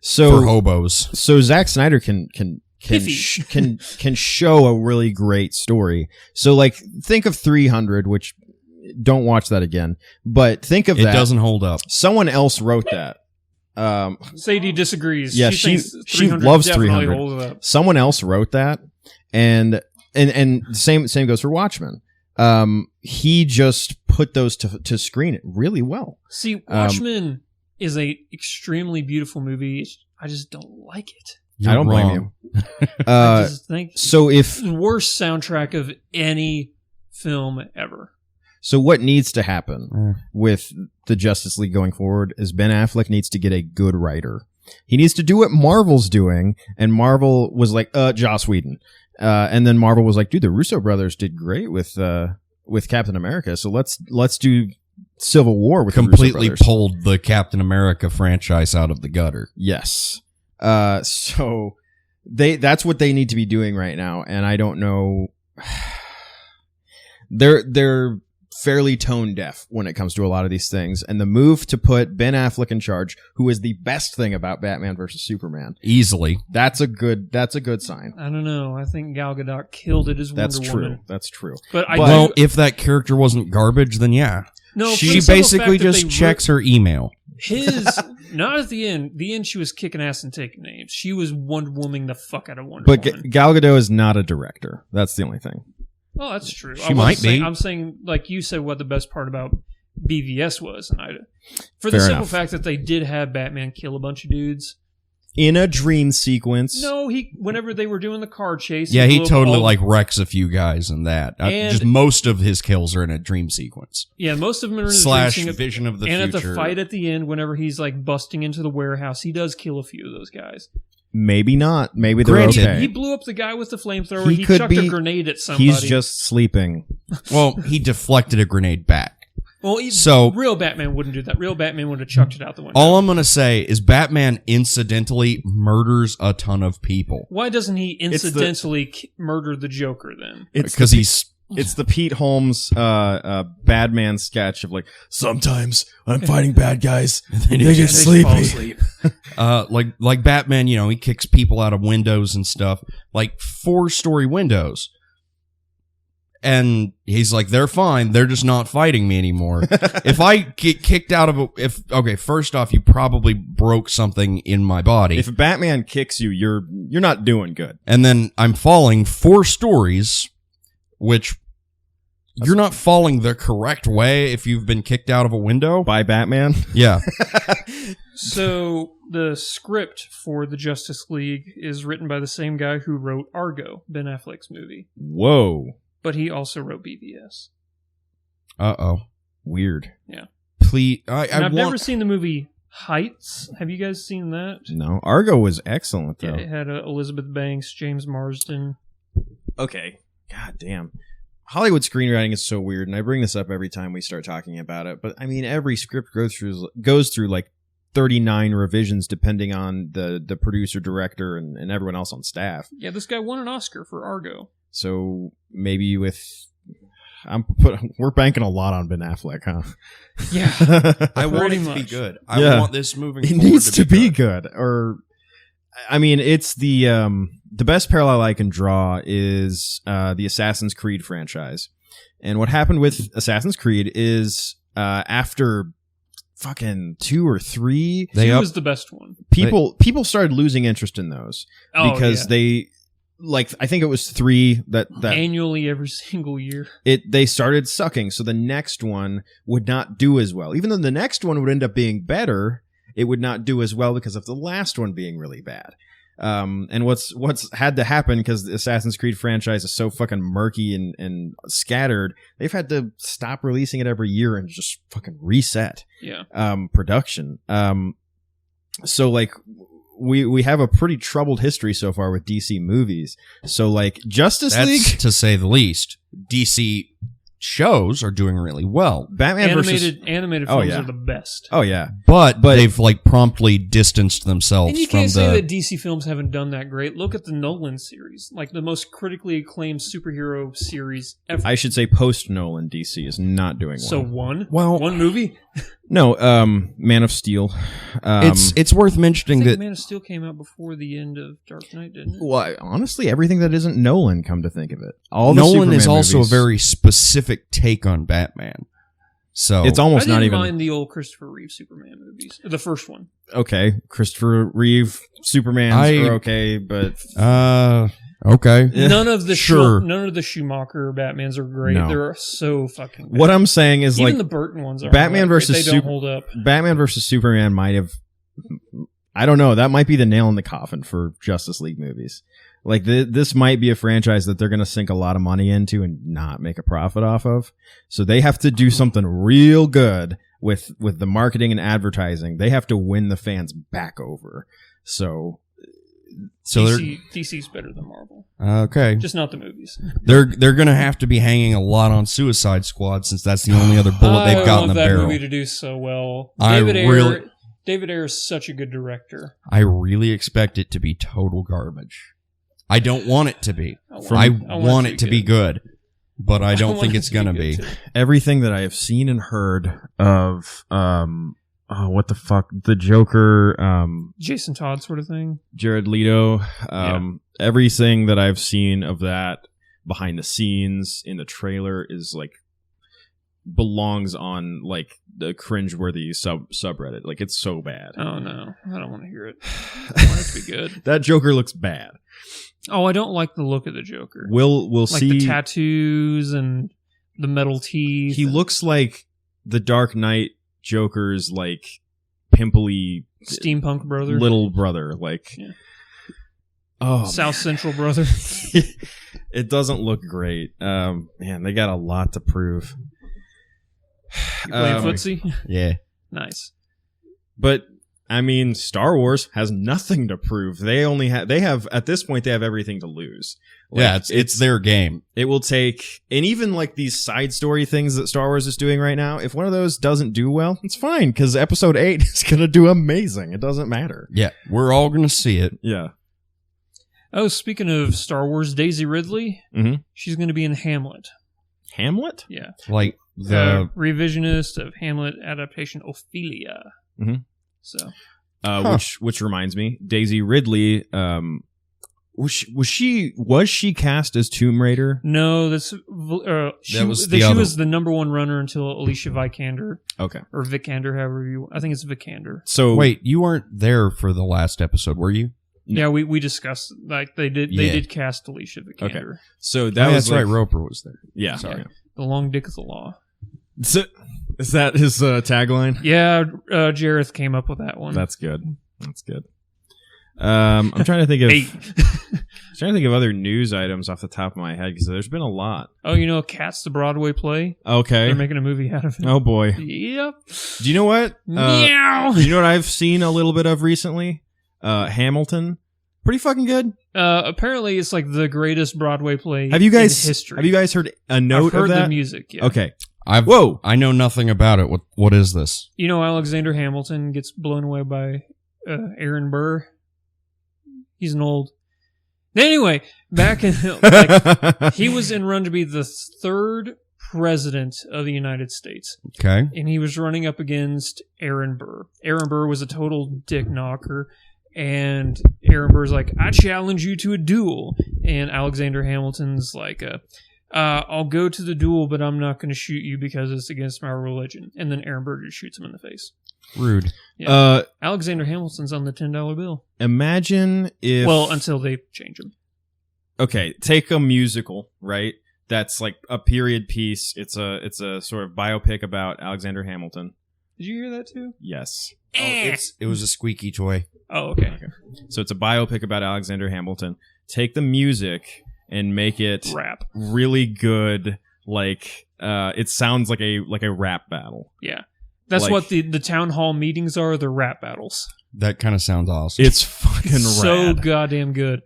So for hobos. So Zack Snyder can Iffy. can show a really great story. So like think of 300, which don't watch that again, but think of It that. doesn't hold up. Someone else wrote that. Sadie disagrees. Yeah, she she thinks 300 loves definitely 300. holds up. Someone else wrote that, and same goes for Watchmen. He just put those to screen it really well. See, Watchmen is a extremely beautiful movie. I just don't like it. I don't blame wrong. you. I just think So if it's the worst soundtrack of any film ever. So what needs to happen with the Justice League going forward is Ben Affleck needs to get a good writer. He needs to do what Marvel's doing, and Marvel was like, Joss Whedon. And then Marvel was like, dude, the Russo brothers did great with Captain America, so let's do Civil War with Completely the Russo brothers. pulled the Captain America franchise out of the gutter. Yes. So that's what they need to be doing right now, and I don't know. They're fairly tone deaf when it comes to a lot of these things, and the move to put Ben Affleck in charge, who is the best thing about Batman versus Superman, Easily. that's a good sign. I don't know. I think Gal Gadot killed it as That's Wonder true. Woman. That's true. But I Well, do, if that character wasn't garbage, then yeah. no, for She the simple basically fact that just they checks her email. his not at the end. The end, she was kicking ass and taking names. She was Wonder Woman the fuck out of Wonder But Woman. Gal Gadot is not a director. That's the only thing. Oh, that's true. She might be. I'm saying, like you said, what the best part about BVS was, and for the Fair simple enough. fact that they did have Batman kill a bunch of dudes. In a dream sequence. No, whenever they were doing the car chase, Yeah, he blew up totally all- like wrecks a few guys in that. And- Just most of his kills are in a dream sequence. Yeah, most of them are in the Slash dream sequence. vision of the and future. at the fight at the end, whenever he's like busting into the warehouse, he does kill a few of those guys. Maybe not. Maybe they're Granted, okay. He blew up the guy with the flamethrower. He He could chucked be- a grenade at somebody. He's just sleeping. Well, he deflected a grenade back. well, so- real Batman wouldn't do that. Real Batman would have chucked it out the window. All I'm going to say is Batman incidentally murders a ton of people. Why doesn't he the- incidentally murder the Joker then? Because he's... It's the Pete Holmes Badman sketch of like, sometimes I'm fighting bad guys. They get And they fall sleepy. asleep. like Batman, you know, he kicks people out of windows and stuff. Like 4-story windows. And he's like, they're fine. They're just not fighting me anymore. If I get kicked out of okay, first off, you probably broke something in my body. If Batman kicks you, you're not doing good. And then I'm falling 4 stories, which you're not falling the correct way if you've been kicked out of a window. By Batman. Yeah. So the script for the Justice League is written by the same guy who wrote Argo, Ben Affleck's movie, Whoa. but he also wrote BVS. Uh-oh. Weird. Please. And I've never seen the movie Heights. Have you guys seen that? No. Argo was excellent, though. Yeah, it had Elizabeth Banks, James Marsden. Okay. God damn. Hollywood screenwriting is so weird, and I bring this up every time we start talking about it. But I mean, every script goes through like 39 revisions depending on the producer, director, and everyone else on staff. Yeah, this guy won an Oscar for Argo. So maybe we're banking a lot on Ben Affleck, huh? Yeah. I want Pretty it to be much. good. I Yeah. want this moving It forward needs to be good. Or, I mean, it's the best parallel I can draw is the Assassin's Creed franchise. And what happened with Assassin's Creed is after fucking 2 or 3, They Two up- was the best one. people started losing interest in those because they, like, I think it was 3 that Annually every single year. they started sucking. So the next one would not do as well. Even though the next one would end up being better, it would not do as well because of the last one being really bad. And what's had to happen, because the Assassin's Creed franchise is so fucking murky and scattered, they've had to stop releasing it every year and just fucking reset Yeah. production. So like we have a pretty troubled history so far with DC movies. So like Justice That's League, to say the least. DC shows are doing really well. Batman animated Oh, films yeah. are the best. Oh yeah, But they've like promptly distanced themselves And you from can't say the. that DC films haven't done that great. Look at the Nolan series, like the most critically acclaimed superhero series ever. I should say post Nolan DC is not doing So well. one movie. No, Man of Steel. It's worth I mentioning think that Man of Steel came out before the end of Dark Knight, didn't it? well, honestly, everything that isn't Nolan, come to think of it, all the Nolan is Superman also movies, a very specific take on Batman. So It's I almost didn't not even mind the old Christopher Reeve Superman movies. The first one. okay. Christopher Reeve Supermans are okay, but okay. Yeah. None of the Sure. none of the Schumacher Batmans are great. No. They're so fucking bad. what I'm saying is Even like the Burton ones are Batman versus they don't hold up. Batman versus Superman might have. I don't know. That might be the nail in the coffin for Justice League movies. Like this might be a franchise that they're going to sink a lot of money into and not make a profit off of. So they have to do something real good with the marketing and advertising. They have to win the fans back over. So DC's better than Marvel. Okay. Just not the movies. They're going to have to be hanging a lot on Suicide Squad since that's the only other bullet they've got in the that barrel. movie to do so well. David Ayer is such a good director. I really expect it to be total garbage. I don't want it to be. I I want it to be good, but I don't think it's going to be. everything that I have seen and heard of, what the fuck, the Joker, Jason Todd sort of thing. Jared Leto, everything that I've seen of that behind the scenes in the trailer is like belongs on like the cringeworthy subreddit. Like it's so bad. Oh no, I don't want to hear it. I want it to be good. That Joker looks bad. Oh, I don't like the look of the Joker. We'll like see. the tattoos and the metal teeth. He looks like the Dark Knight Joker's like pimply steampunk brother, little brother. Like, oh, South Central brother. It doesn't look great. Man, they got a lot to prove. You playing footsie? Yeah. Nice. But I mean, Star Wars has nothing to prove. They have at this point they have everything to lose. Like, Yeah, it's their game. It will take, and even like these side story things that Star Wars is doing right now, if one of those doesn't do well, it's fine because Episode 8 is going to do amazing. It doesn't matter. Yeah, we're all going to see it. Yeah. Oh, speaking of Star Wars, Daisy Ridley, she's going to be in Hamlet. Hamlet? Yeah. Like the revisionist of Hamlet adaptation Ophelia. So, which reminds me, Daisy Ridley, was she cast as Tomb Raider? No, she was the number one runner until Alicia Vikander. Okay. Or Vikander, however I think it's Vikander. So wait, you weren't there for the last episode, were you? Yeah, we discussed they did cast Alicia Vikander. Okay. So that's right. Roper was there. Yeah. Sorry. Yeah. The long dick of the law. So, is that his tagline? Yeah, Jareth came up with that one. That's good. I'm trying to think of other news items off the top of my head because there's been a lot. Oh, Cats the Broadway play. Okay, they're making a movie out of it. Oh boy. Yep. Do you know what? Meow. Do you know what I've seen a little bit of recently? Hamilton. Pretty fucking good. Apparently, it's like the greatest Broadway play in history. Have you guys heard a note I've heard of that? The music. Yeah. Okay. I know nothing about it. What is this? Alexander Hamilton gets blown away by Aaron Burr. He's an old. Anyway, back in he was in run to be the third president of the United States. Okay. And he was running up against Aaron Burr. Aaron Burr was a total dick knocker. And Aaron Burr's like, I challenge you to a duel. And Alexander Hamilton's like, I'll go to the duel, but I'm not going to shoot you because it's against my religion. And then Aaron Burr just shoots him in the face. Rude. Yeah. Alexander Hamilton's on the $10 bill. Imagine if... Well, until they change him. Okay, take a musical, right? That's like a period piece. It's a sort of biopic about Alexander Hamilton. Did you hear that too? Yes. It was a squeaky toy. Oh, okay. So it's a biopic about Alexander Hamilton. Take the music and make it rap. Really good. Like it sounds like a rap battle. Yeah. That's what the town hall meetings are, the rap battles. That kind of sounds awesome. It's fucking so rad. goddamn good.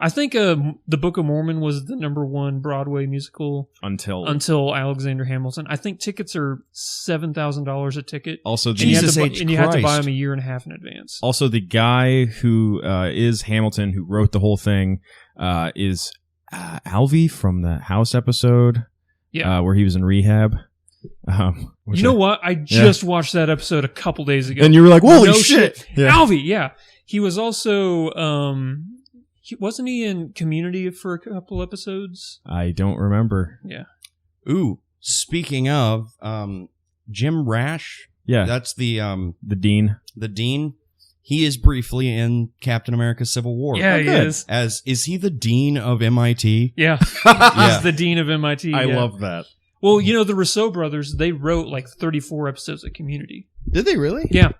I think the Book of Mormon was the #1 Broadway musical until Alexander Hamilton. I think tickets are $7,000 a ticket. Also, And you have to buy them a year and a half in advance. Also, the guy who is Hamilton, who wrote the whole thing, is Alvy from the House episode, where he was in rehab. You know what? I just watched that episode a couple days ago. And you were like, holy shit. Yeah. Alvy, yeah. He was also... wasn't he in Community for a couple episodes? I don't remember. Yeah. Ooh, speaking of, Jim Rash. Yeah. That's the dean. The dean. He is briefly in Captain America Civil War. Yeah, he is. Is he the dean of MIT? Yeah. He's the dean of MIT. I love that. Well, you know, the Rousseau brothers, they wrote like 34 episodes of Community. Did they really? Yeah.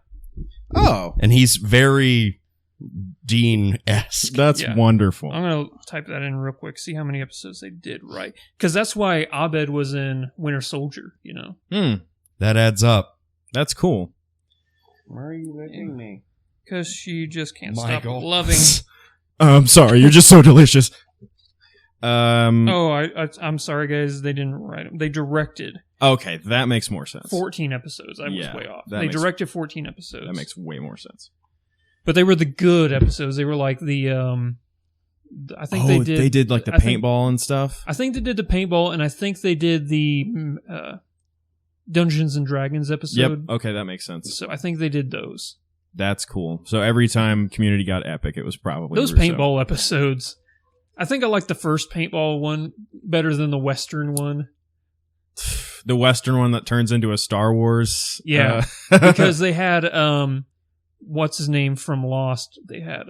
Oh. And he's very Dean-esque. That's wonderful. I'm going to type that in real quick, see how many episodes they did right. Because that's why Abed was in Winter Soldier, you know? That adds up. That's cool. Why are you licking me? Because she just can't Michael. stop loving. I'm sorry, you're just so delicious. I'm sorry, guys. They didn't write them. They directed. Okay, that makes more sense. 14 episodes. I was way off. They directed 14 episodes. That makes way more sense. But they were the good episodes. They were like the I think they did like the paintball and stuff. I think they did the paintball, and I think they did the Dungeons and Dragons episode. Yep. Okay, that makes sense. So I think they did those. That's cool. So every time Community got epic, it was probably those Rousseau. paintball episodes. I think I like the first paintball one better than the Western one. The Western one that turns into a Star Wars. Yeah, because they had what's his name from Lost? They had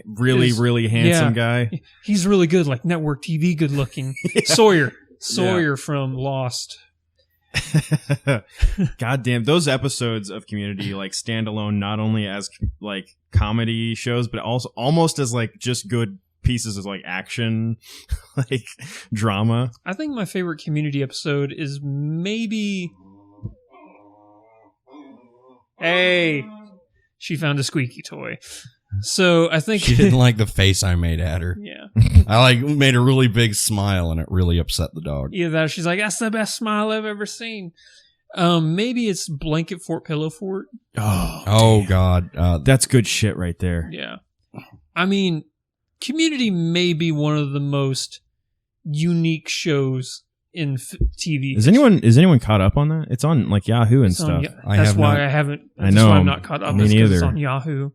really handsome guy. He's really good, like network TV, good looking. Sawyer from Lost. God damn, those episodes of Community like stand alone not only as like comedy shows, but also almost as like just good pieces of like action, like drama. I think my favorite Community episode is maybe. Hey, she found a squeaky toy. So I think she didn't like the face I made at her. Yeah, I made a really big smile, and it really upset the dog. Either that, or she's like, "That's the best smile I've ever seen." Maybe it's Blanket Fort, Pillow Fort. Oh God, that's good shit right there. Yeah, I mean, Community may be one of the most unique shows in TV. Is anyone caught up on that? It's on like Yahoo and stuff. That's why I haven't. That's why I'm not caught up. Me neither. It's on Yahoo.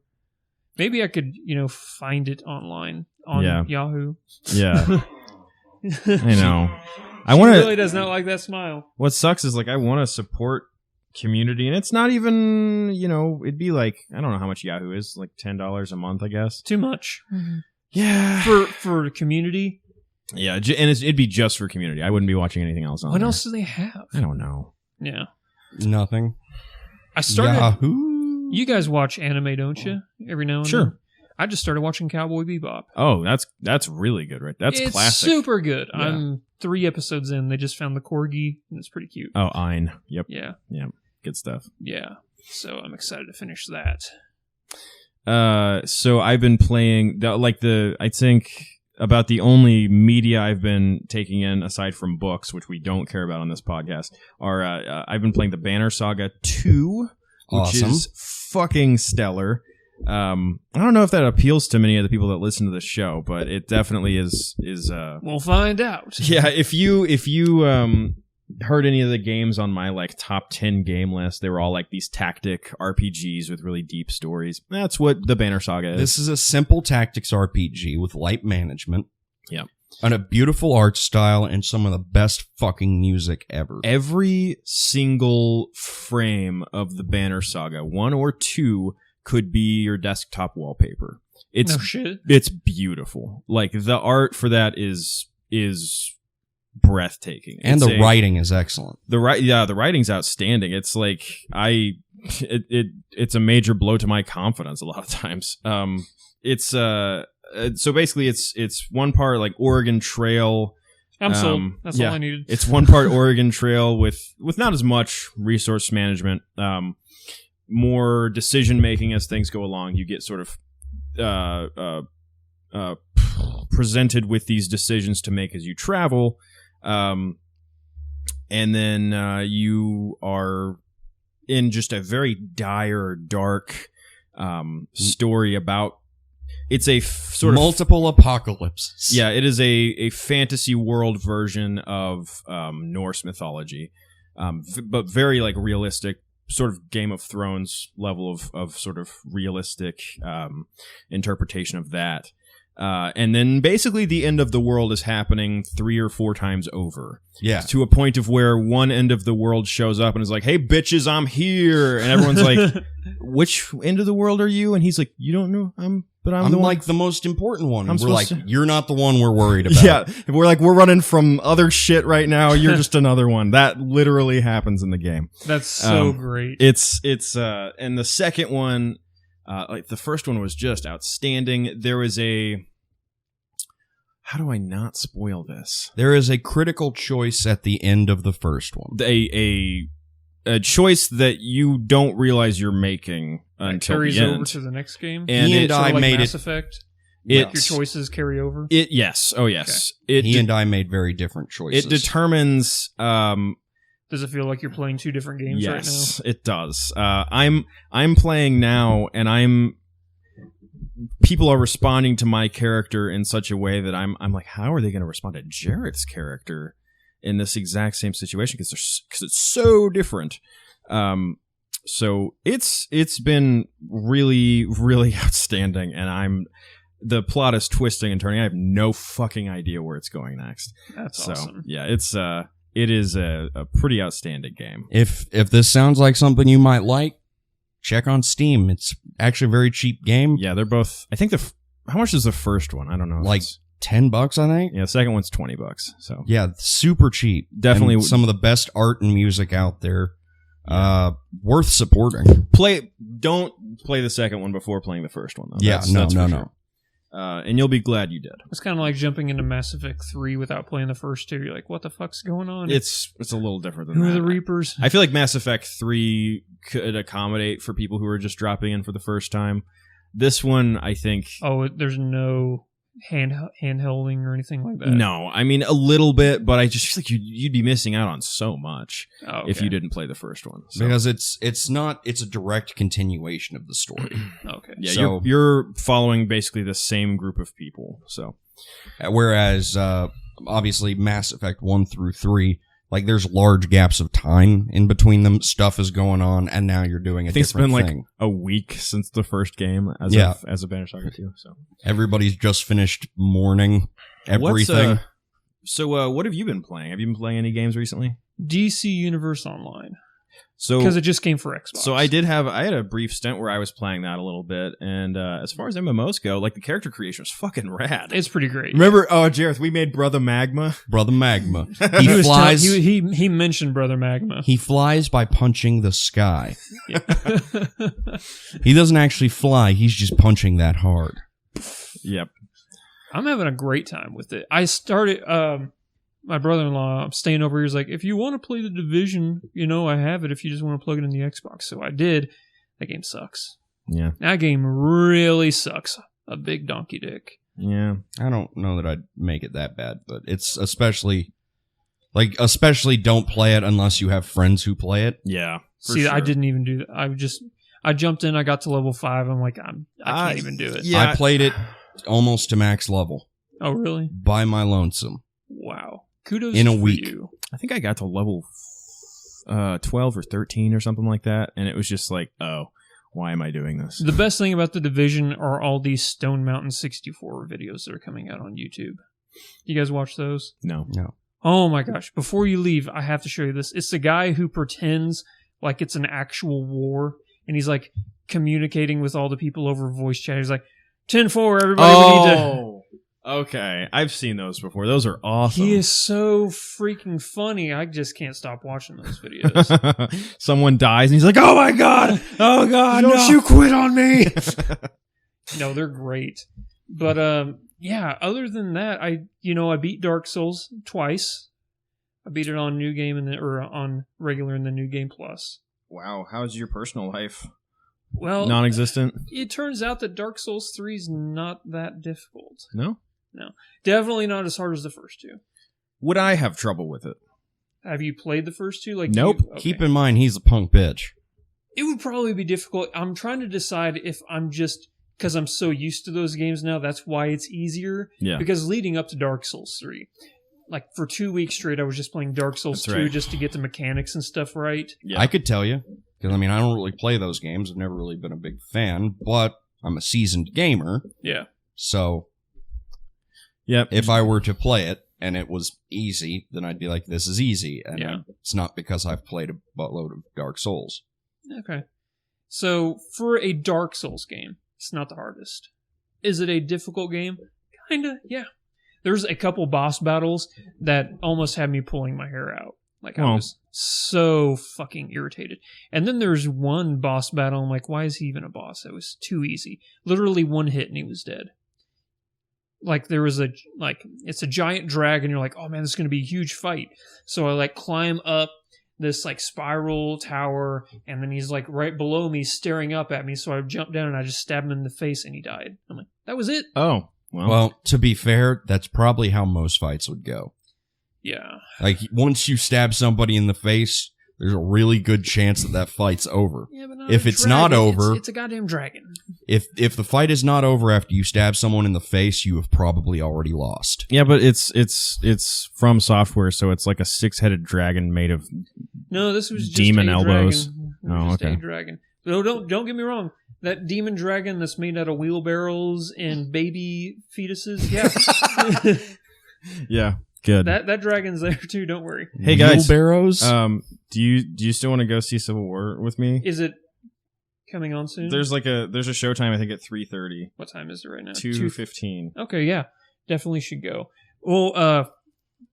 Maybe I could, find it online on Yahoo. Yeah, I know. She really does not like that smile. What sucks is like I want to support Community, and it's not even it'd be like I don't know how much Yahoo is, like $10 a month, I guess. Too much. Mm-hmm. Yeah, for Community. Yeah, and it'd be just for Community. I wouldn't be watching anything else on What there. else do they have? I don't know. Yeah, nothing. I started. Yahoo. You guys watch anime, don't you? Every now and then. I just started watching Cowboy Bebop. Oh, that's really good, right? That's classic. It's super good. Yeah. I'm 3 episodes in. They just found the corgi, and it's pretty cute. Oh, Ein. Yep. Yeah. Good stuff. Yeah. So I'm excited to finish that. So I've been playing I think about the only media I've been taking in aside from books, which we don't care about on this podcast, are I've been playing the Banner Saga 2, which is fucking stellar. I don't know if that appeals to many of the people that listen to the show, but it definitely is. We'll find out. Yeah, if you heard any of the games on my like top 10 game list, they were all like these tactic RPGs with really deep stories. That's what the Banner Saga is. This is a simple tactics RPG with light management. Yep. And a beautiful art style and some of the best fucking music ever. Every single frame of the Banner Saga, 1 or 2, could be your desktop wallpaper. No shit. It's beautiful. Like the art for that is breathtaking. And the writing is excellent. The writing's outstanding. It's like it's a major blow to my confidence a lot of times. So basically it's one part like Oregon Trail. I'm sold. That's all I needed. It's one part Oregon Trail with not as much resource management, more decision making as things go along. You get sort of presented with these decisions to make as you travel, and then you are in just a very dire, dark story about. It's a sort of multiple apocalypses. Yeah, it is a fantasy world version of Norse mythology, but very like realistic, sort of Game of Thrones level of sort of realistic interpretation of that. And then basically the end of the world is happening 3 or 4 times over. Yeah. To a point of where one end of the world shows up and is like, "Hey, bitches, I'm here." And everyone's like, "Which end of the world are you?" And he's like, "You don't know. I'm the one." like the most important one. I'm We're like, supposed to- you're not the one we're worried about. Yeah. We're running from other shit right now. You're just another one. That literally happens in the game. That's so great. It's and the second one, like the first one was just outstanding. There was how do I not spoil this? There is a critical choice at the end of the first one. A choice that you don't realize you're making That until carries the end. over to the next game. And He it- and Sort I of like made Mass it. Effect. It- Like your choices carry over. Yes. Oh, yes. It He and I made very different choices. it determines. Does it feel like you're playing 2 different games right now? Yes, it does. I'm playing now, and people are responding to my character in such a way that I'm like, how are they going to respond to Jarrett's character in this exact same situation? Because it's so different. So it's been really, really outstanding, and the plot is twisting and turning. I have no fucking idea where it's going next. That's So awesome. yeah, it is a pretty outstanding game. If this sounds like something you might like, check on Steam. It's actually a very cheap game. Yeah, they're both. I think how much is the first one? I don't know. if Like it's- $10, I think. yeah, the second one's $20. So Yeah, super cheap. Definitely- And some of the best art and music out there. Worth supporting. don't play the second one before playing the first one. Though. Yeah, no. for sure. And you'll be glad you did. It's kind of like jumping into Mass Effect 3 without playing the first 2. You're like, what the fuck's going on? It's a little different than Who are that. the Reapers? I feel like Mass Effect 3 could accommodate for people who are just dropping in for the first time. This one, I think. Oh, there's no hand-holding or anything like that? No, I mean a little bit, but I just feel like you'd be missing out on so much Oh, if okay. you didn't play the first one. So. Because it's a direct continuation of the story. Okay. Yeah, So- you're following basically the same group of people. So Whereas, obviously, Mass Effect 1 through 3, like, there's large gaps of time in between them. Stuff is going on, and now you're doing a I think it's different been thing. like a week since the first game as Yeah. of Banner Saga 2. So Everybody's just finished mourning everything. what have you been playing? Have you been playing any games recently? DC Universe Online. So Because it just came for Xbox. So I had a brief stint where I was playing that a little bit, and as far as MMOs go, like the character creation was fucking rad. It's pretty great. Remember, Jareth, we made Brother Magma. Brother Magma. He He was flies. he mentioned Brother Magma. He flies by punching the sky. Yeah. He doesn't actually fly. He's just punching that hard. Yep. I'm having a great time with it. I started. My brother-in-law, I'm staying over here. He's like, if you want to play the Division, I have it. If you just want to plug it in the Xbox, so I did. That game sucks. Yeah. That game really sucks. A big donkey dick. Yeah. I don't know that I'd make it that bad, but it's especially don't play it unless you have friends who play it. Yeah. for See, I sure. didn't even do that. I jumped in. I got to level 5. I'm like, I can't even do it. Yeah. I played it almost to max level Oh, really? by my lonesome. Wow. Kudos In a for week. you. I think I got to level 12 or 13 or something like that, and it was just like, oh, why am I doing this? The best thing about the Division are all these Stone Mountain 64 videos that are coming out on YouTube. You guys watch those? No. Oh my gosh. Before you leave, I have to show you this. It's the guy who pretends like it's an actual war, and he's like communicating with all the people over voice chat. He's like, 10-4, everybody, we need to... Okay. I've seen those before. Those are awesome. He is so freaking funny. I just can't stop watching those videos. Someone dies, and he's like, oh my God! Oh God! Don't no. you quit on me! No, they're great. But yeah, other than that, I beat Dark Souls twice. I beat it on New Game or on regular in the New Game Plus. Wow. How's your personal life? Well, non-existent? it turns out that Dark Souls 3 is not that difficult. No? Definitely not as hard as the first two. Would I have trouble with it? Have you played the first two? Like, Nope. Okay. Keep in mind, he's a punk bitch. It would probably be difficult. I'm trying to decide if I'm just, because I'm so used to those games now, that's why it's easier. Yeah. Because leading up to Dark Souls 3, like for 2 weeks straight, I was just playing Dark Souls That's 2 right. just to get the mechanics and stuff right. Yeah. I could tell you, because I mean, I don't really play those games. I've never really been a big fan, but I'm a seasoned gamer. Yeah. So Yep. if I were to play it and it was easy, then I'd be like, this is easy. And Yeah. it's not because I've played a buttload of Dark Souls. Okay. So for a Dark Souls game, it's not the hardest. Is it a difficult game? Kinda, yeah. There's a couple boss battles that almost had me pulling my hair out. Like, I Oh. was so fucking irritated. And then there's one boss battle, I'm like, why is he even a boss? It was too easy. Literally one hit and he was dead. Like, there was it's a giant dragon, you're like, oh man, this is gonna be a huge fight. So I, like, climb up this, like, spiral tower, and then he's, like, right below me, staring up at me, so I jump down and I just stab him in the face, and he died. I'm like, that was it? Oh. Well, to be fair, that's probably how most fights would go. Yeah. Like, once you stab somebody in the face, there's a really good chance that that fight's over. Yeah, but not If a it's not dragon. over- It's a goddamn dragon. If the fight is not over after you stab someone in the face, you have probably already lost. Yeah, but it's from software, so it's like a 6-headed dragon made of. No, this was just Demon a elbows. Dragon. It was Oh, just okay. a dragon. No, don't get me wrong. That demon dragon that's made out of wheelbarrows and baby fetuses. Yeah, Yeah, good. that dragon's there too. Don't worry. Hey, guys. Wheelbarrows? Do you still want to go see Civil War with me? Is it coming on soon? There's a showtime I think at 3:30, What time is it right now? 2:15. Okay, yeah, definitely should go. Well,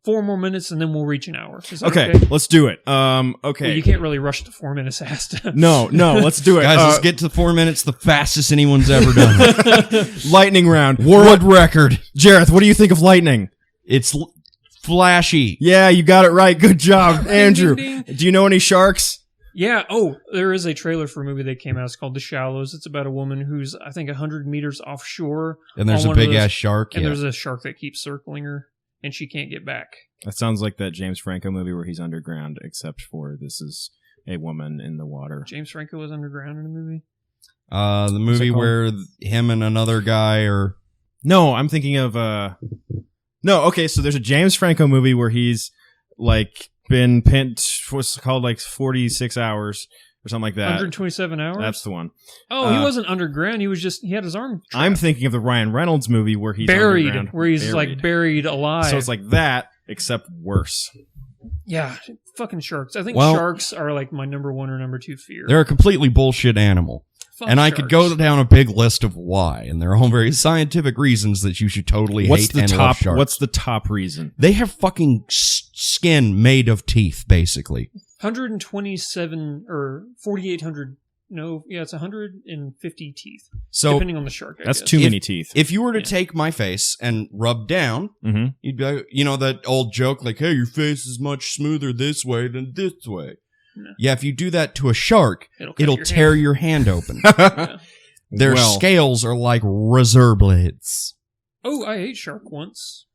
4 more minutes and then we'll reach an hour. Is that Okay, let's do it. Okay. Well, you can't really rush the 4 minutes fast. No, let's do it. Guys, let's get to 4 minutes the fastest anyone's ever done. lightning round. World record. Jareth, what do you think of lightning? It's flashy. Yeah, you got it right. Good job, Andrew. ding, Do you know any sharks? Yeah. Oh, there is a trailer for a movie that came out. It's called The Shallows. It's about a woman who's, I think, 100 meters offshore. And there's on a one of big those- ass shark. And Yeah. there's a shark that keeps circling her, and she can't get back. That sounds like that James Franco movie where he's underground, except for this is a woman in the water. James Franco was underground in the movie. The movie called? where him and another guy are. No, I'm thinking of No, okay, so there's a James Franco movie where he's like been pinned, what's it called, like 46 hours or something like that. 127 hours? That's the one. he wasn't underground. He had his arm I'm thinking of the Ryan Reynolds movie where he's buried, underground. where he's like buried alive. So it's like that, except worse. yeah, fucking sharks. I think Well- sharks are like my number 1 or number 2 fear. They're a completely bullshit animal. Fuck And I sharks. could go down a big list of why, and there are all very scientific reasons that you should totally What's hate the and love top? sharks. What's the top reason? They have fucking skin made of teeth, basically. 127 or 4,800. No, yeah, it's 150 teeth, So depending on the shark. I That's guess. too many teeth. if you were to Yeah. take my face and rub down, Mm-hmm. you'd be like, you know, that old joke like, hey, your face is much smoother this way than this way. No. Yeah, if you do that to a shark, cut it'll your tear hand. your hand open. Yeah. Their Well- scales are like razor blades. Oh, I ate shark once.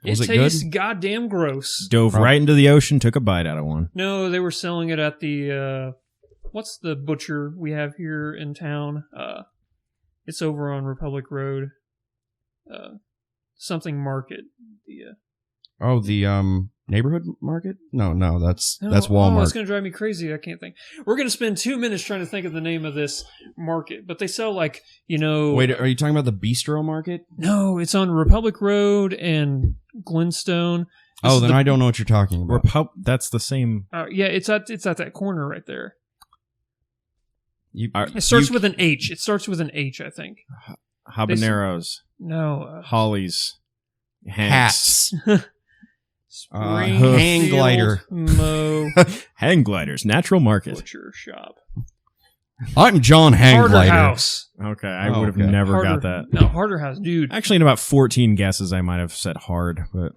Was it tastes good? goddamn gross. Dove right into the ocean, took a bite out of one. No, they were selling it at the what's the butcher we have here in town? It's over on Republic Road. Something market. The neighborhood market? No, that's No, Walmart. Oh, it's going to drive me crazy. I can't think. We're going to spend 2 minutes trying to think of the name of this market, but they sell like, Wait, are you talking about the bistro market? No, it's on Republic Road and Glenstone. This Oh, is then the- I don't know what you're talking about. That's the same. Yeah, it's at that corner right there. You, It starts with an H. It starts with an H, I think. Habaneros, No. Hollies, Hanks, hats. Hang glider. Mo hang gliders, natural market. Butcher Shop. I'm John Harder Hangglider. House. Okay, I Oh, would have okay. never Harder, got that. No, Harder House, dude. Actually, in about 14 guesses, I might have said hard, but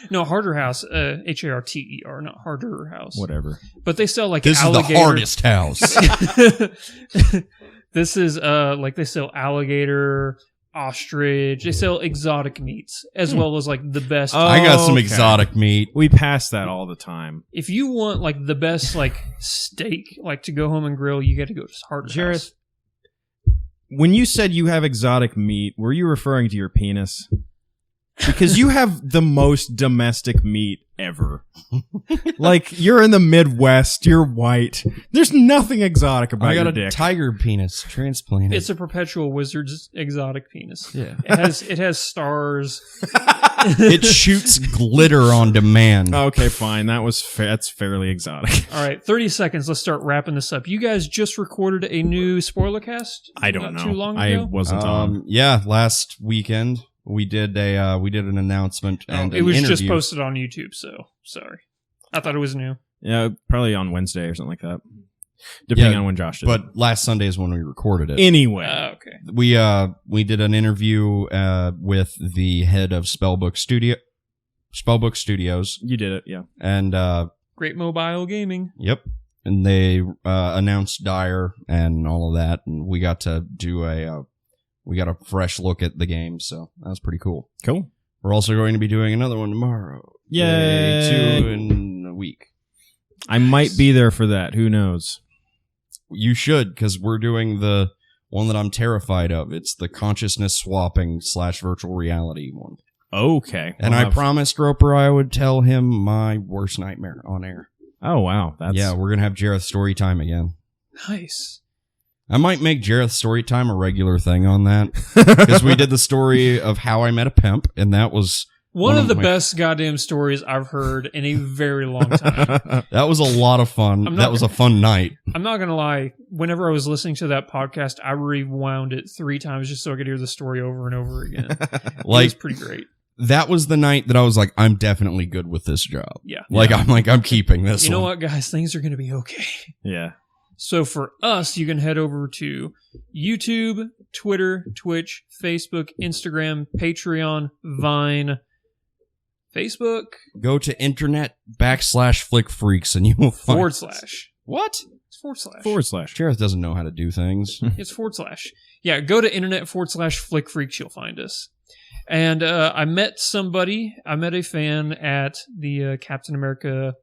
No, Harder House, Harter, not Harder House. Whatever. But they sell like This alligator. is the hardest house. This is like they sell alligator, ostrich. They sell exotic meats as well as like the best. Oh. I got some Okay. exotic meat. We pass that all the time. If you want like the best like steak, like to go home and grill, you got to go to Harder Jareth, House. When you said you have exotic meat, were you referring to your penis? Because you have the most domestic meat ever. Like, you're in the Midwest, you're white. There's nothing exotic about I got your a dick. tiger penis transplanted. It's a perpetual wizard's exotic penis. yeah. It has stars. It shoots glitter on demand. Okay, fine. That's fairly exotic. All right, 30 seconds. Let's start wrapping this up. You guys just recorded a new spoiler cast? I don't Not know. Too long I ago? wasn't on. Yeah, last weekend we did an announcement and it an was interview. just posted on YouTube, so sorry. I thought it was new. Yeah, probably on Wednesday or something like that. Depending Yeah, on when Josh did. But last Sunday is when we recorded it. anyway, Okay. We did an interview with the head of Spellbook Studios, you did it. Yeah. and Great Mobile Gaming. yep, and they announced Dyer and all of that, and we got to do a fresh look at the game, so that was pretty cool. Cool. We're also going to be doing another one tomorrow. Yay. 2 in a week. I might be there for that. Who knows? You should, because we're doing the one that I'm terrified of. It's the consciousness swapping / virtual reality one. Okay. And We'll I have- promised Roper I would tell him my worst nightmare on air. Oh, wow. That's Yeah, we're going to have Jareth story time again. Nice. I might make Jareth story time a regular thing on that, because we did the story of how I met a pimp, and that was One of the my- best goddamn stories I've heard in a very long time. that was a lot of fun. I'm not That was a fun night. I'm not going to lie. Whenever I was listening to that podcast, I rewound it 3 times just so I could hear the story over and over again. It was Like, pretty great. that was the night that I was like, I'm definitely good with this job. Yeah. I'm keeping this You know one. what, guys? Things are going to be okay. Yeah. So for us, you can head over to YouTube, Twitter, Twitch, Facebook, Instagram, Patreon, Vine, Facebook, Go to internet /Flick Freaks and you will find / What? It's / Jareth doesn't know how to do things. It's / Yeah, go to internet / Flick Freaks. You'll find us. And I met a fan at the Captain America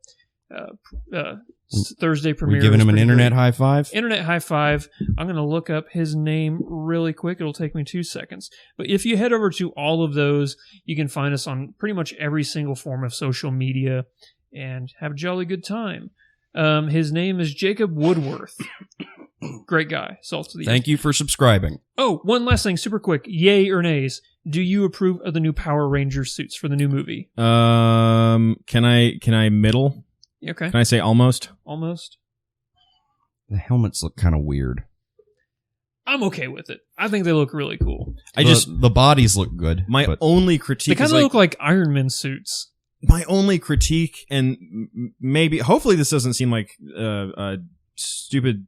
Thursday premiere. We're giving It was him an pretty internet great. high five. Internet high five. I'm going to look up his name really quick. It'll take me 2 seconds. But if you head over to all of those, you can find us on pretty much every single form of social media and have a jolly good time. His name is Jacob Woodworth. Great guy. Salt to the Thank you for subscribing. Oh, one last thing, super quick. Yay or nays? Do you approve of the new Power Rangers suits for the new movie? Can I middle? Okay, Can I say almost? almost. The helmets look kind of weird. I'm okay with it. I think they look really cool. The bodies look good. My but only They critique kind is of like, look like Iron Man suits. my only critique, and maybe, hopefully this doesn't seem like stupid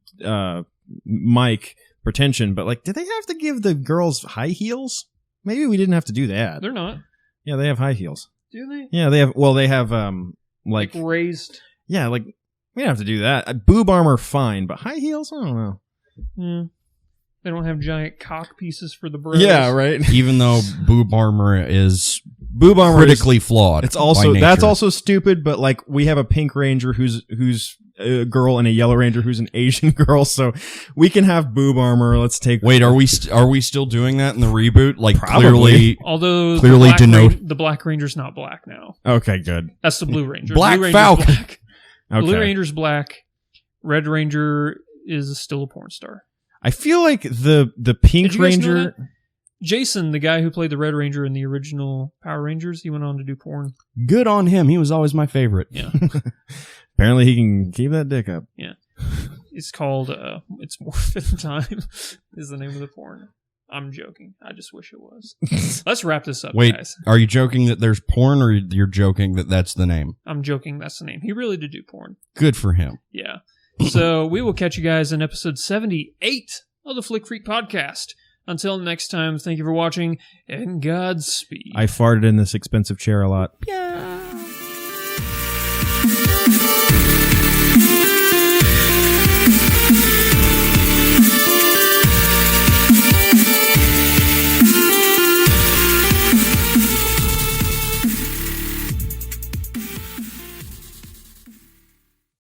Mike pretension, but like, did they have to give the girls high heels? Maybe we didn't have to do that. They're not, Yeah, they have high heels. do they? Yeah, they have. Well, they have like Raised. yeah, like we don't have to do that. Boob armor, fine, but high heels, I don't know. They don't have giant cock pieces for the bros. Yeah, right. even though boob armor is Boob armor is- critically flawed, It's also by that's nature. also stupid, but like we have a pink ranger who's a girl and a yellow ranger who's an Asian girl, so we can have boob armor. Let's take. Wait, are we still doing that in the reboot? Like Probably. Although Clearly the Black Ranger's not black now. Okay, good. That's the Blue Ranger. Black Blue Ranger's Falcon. Black. Okay. Blue Ranger's black. Red Ranger is still a porn star. I feel like the pink Did you guys know ranger. that? Jason, the guy who played the Red Ranger in the original Power Rangers, he went on to do porn. Good on him. He was always my favorite. Yeah. Apparently, he can keep that dick up. It's called It's Morphin Time is the name of the porn. I'm joking. I just wish it was. Let's wrap this up, Wait, guys. are you joking that there's porn, or you're joking that that's the name? I'm joking. That's the name. He really did do porn. Good for him. Yeah. So we will catch you guys in episode 78 of the Flick Freak Podcast. Until next time, thank you for watching, and Godspeed. I farted in this expensive chair a lot. Yeah.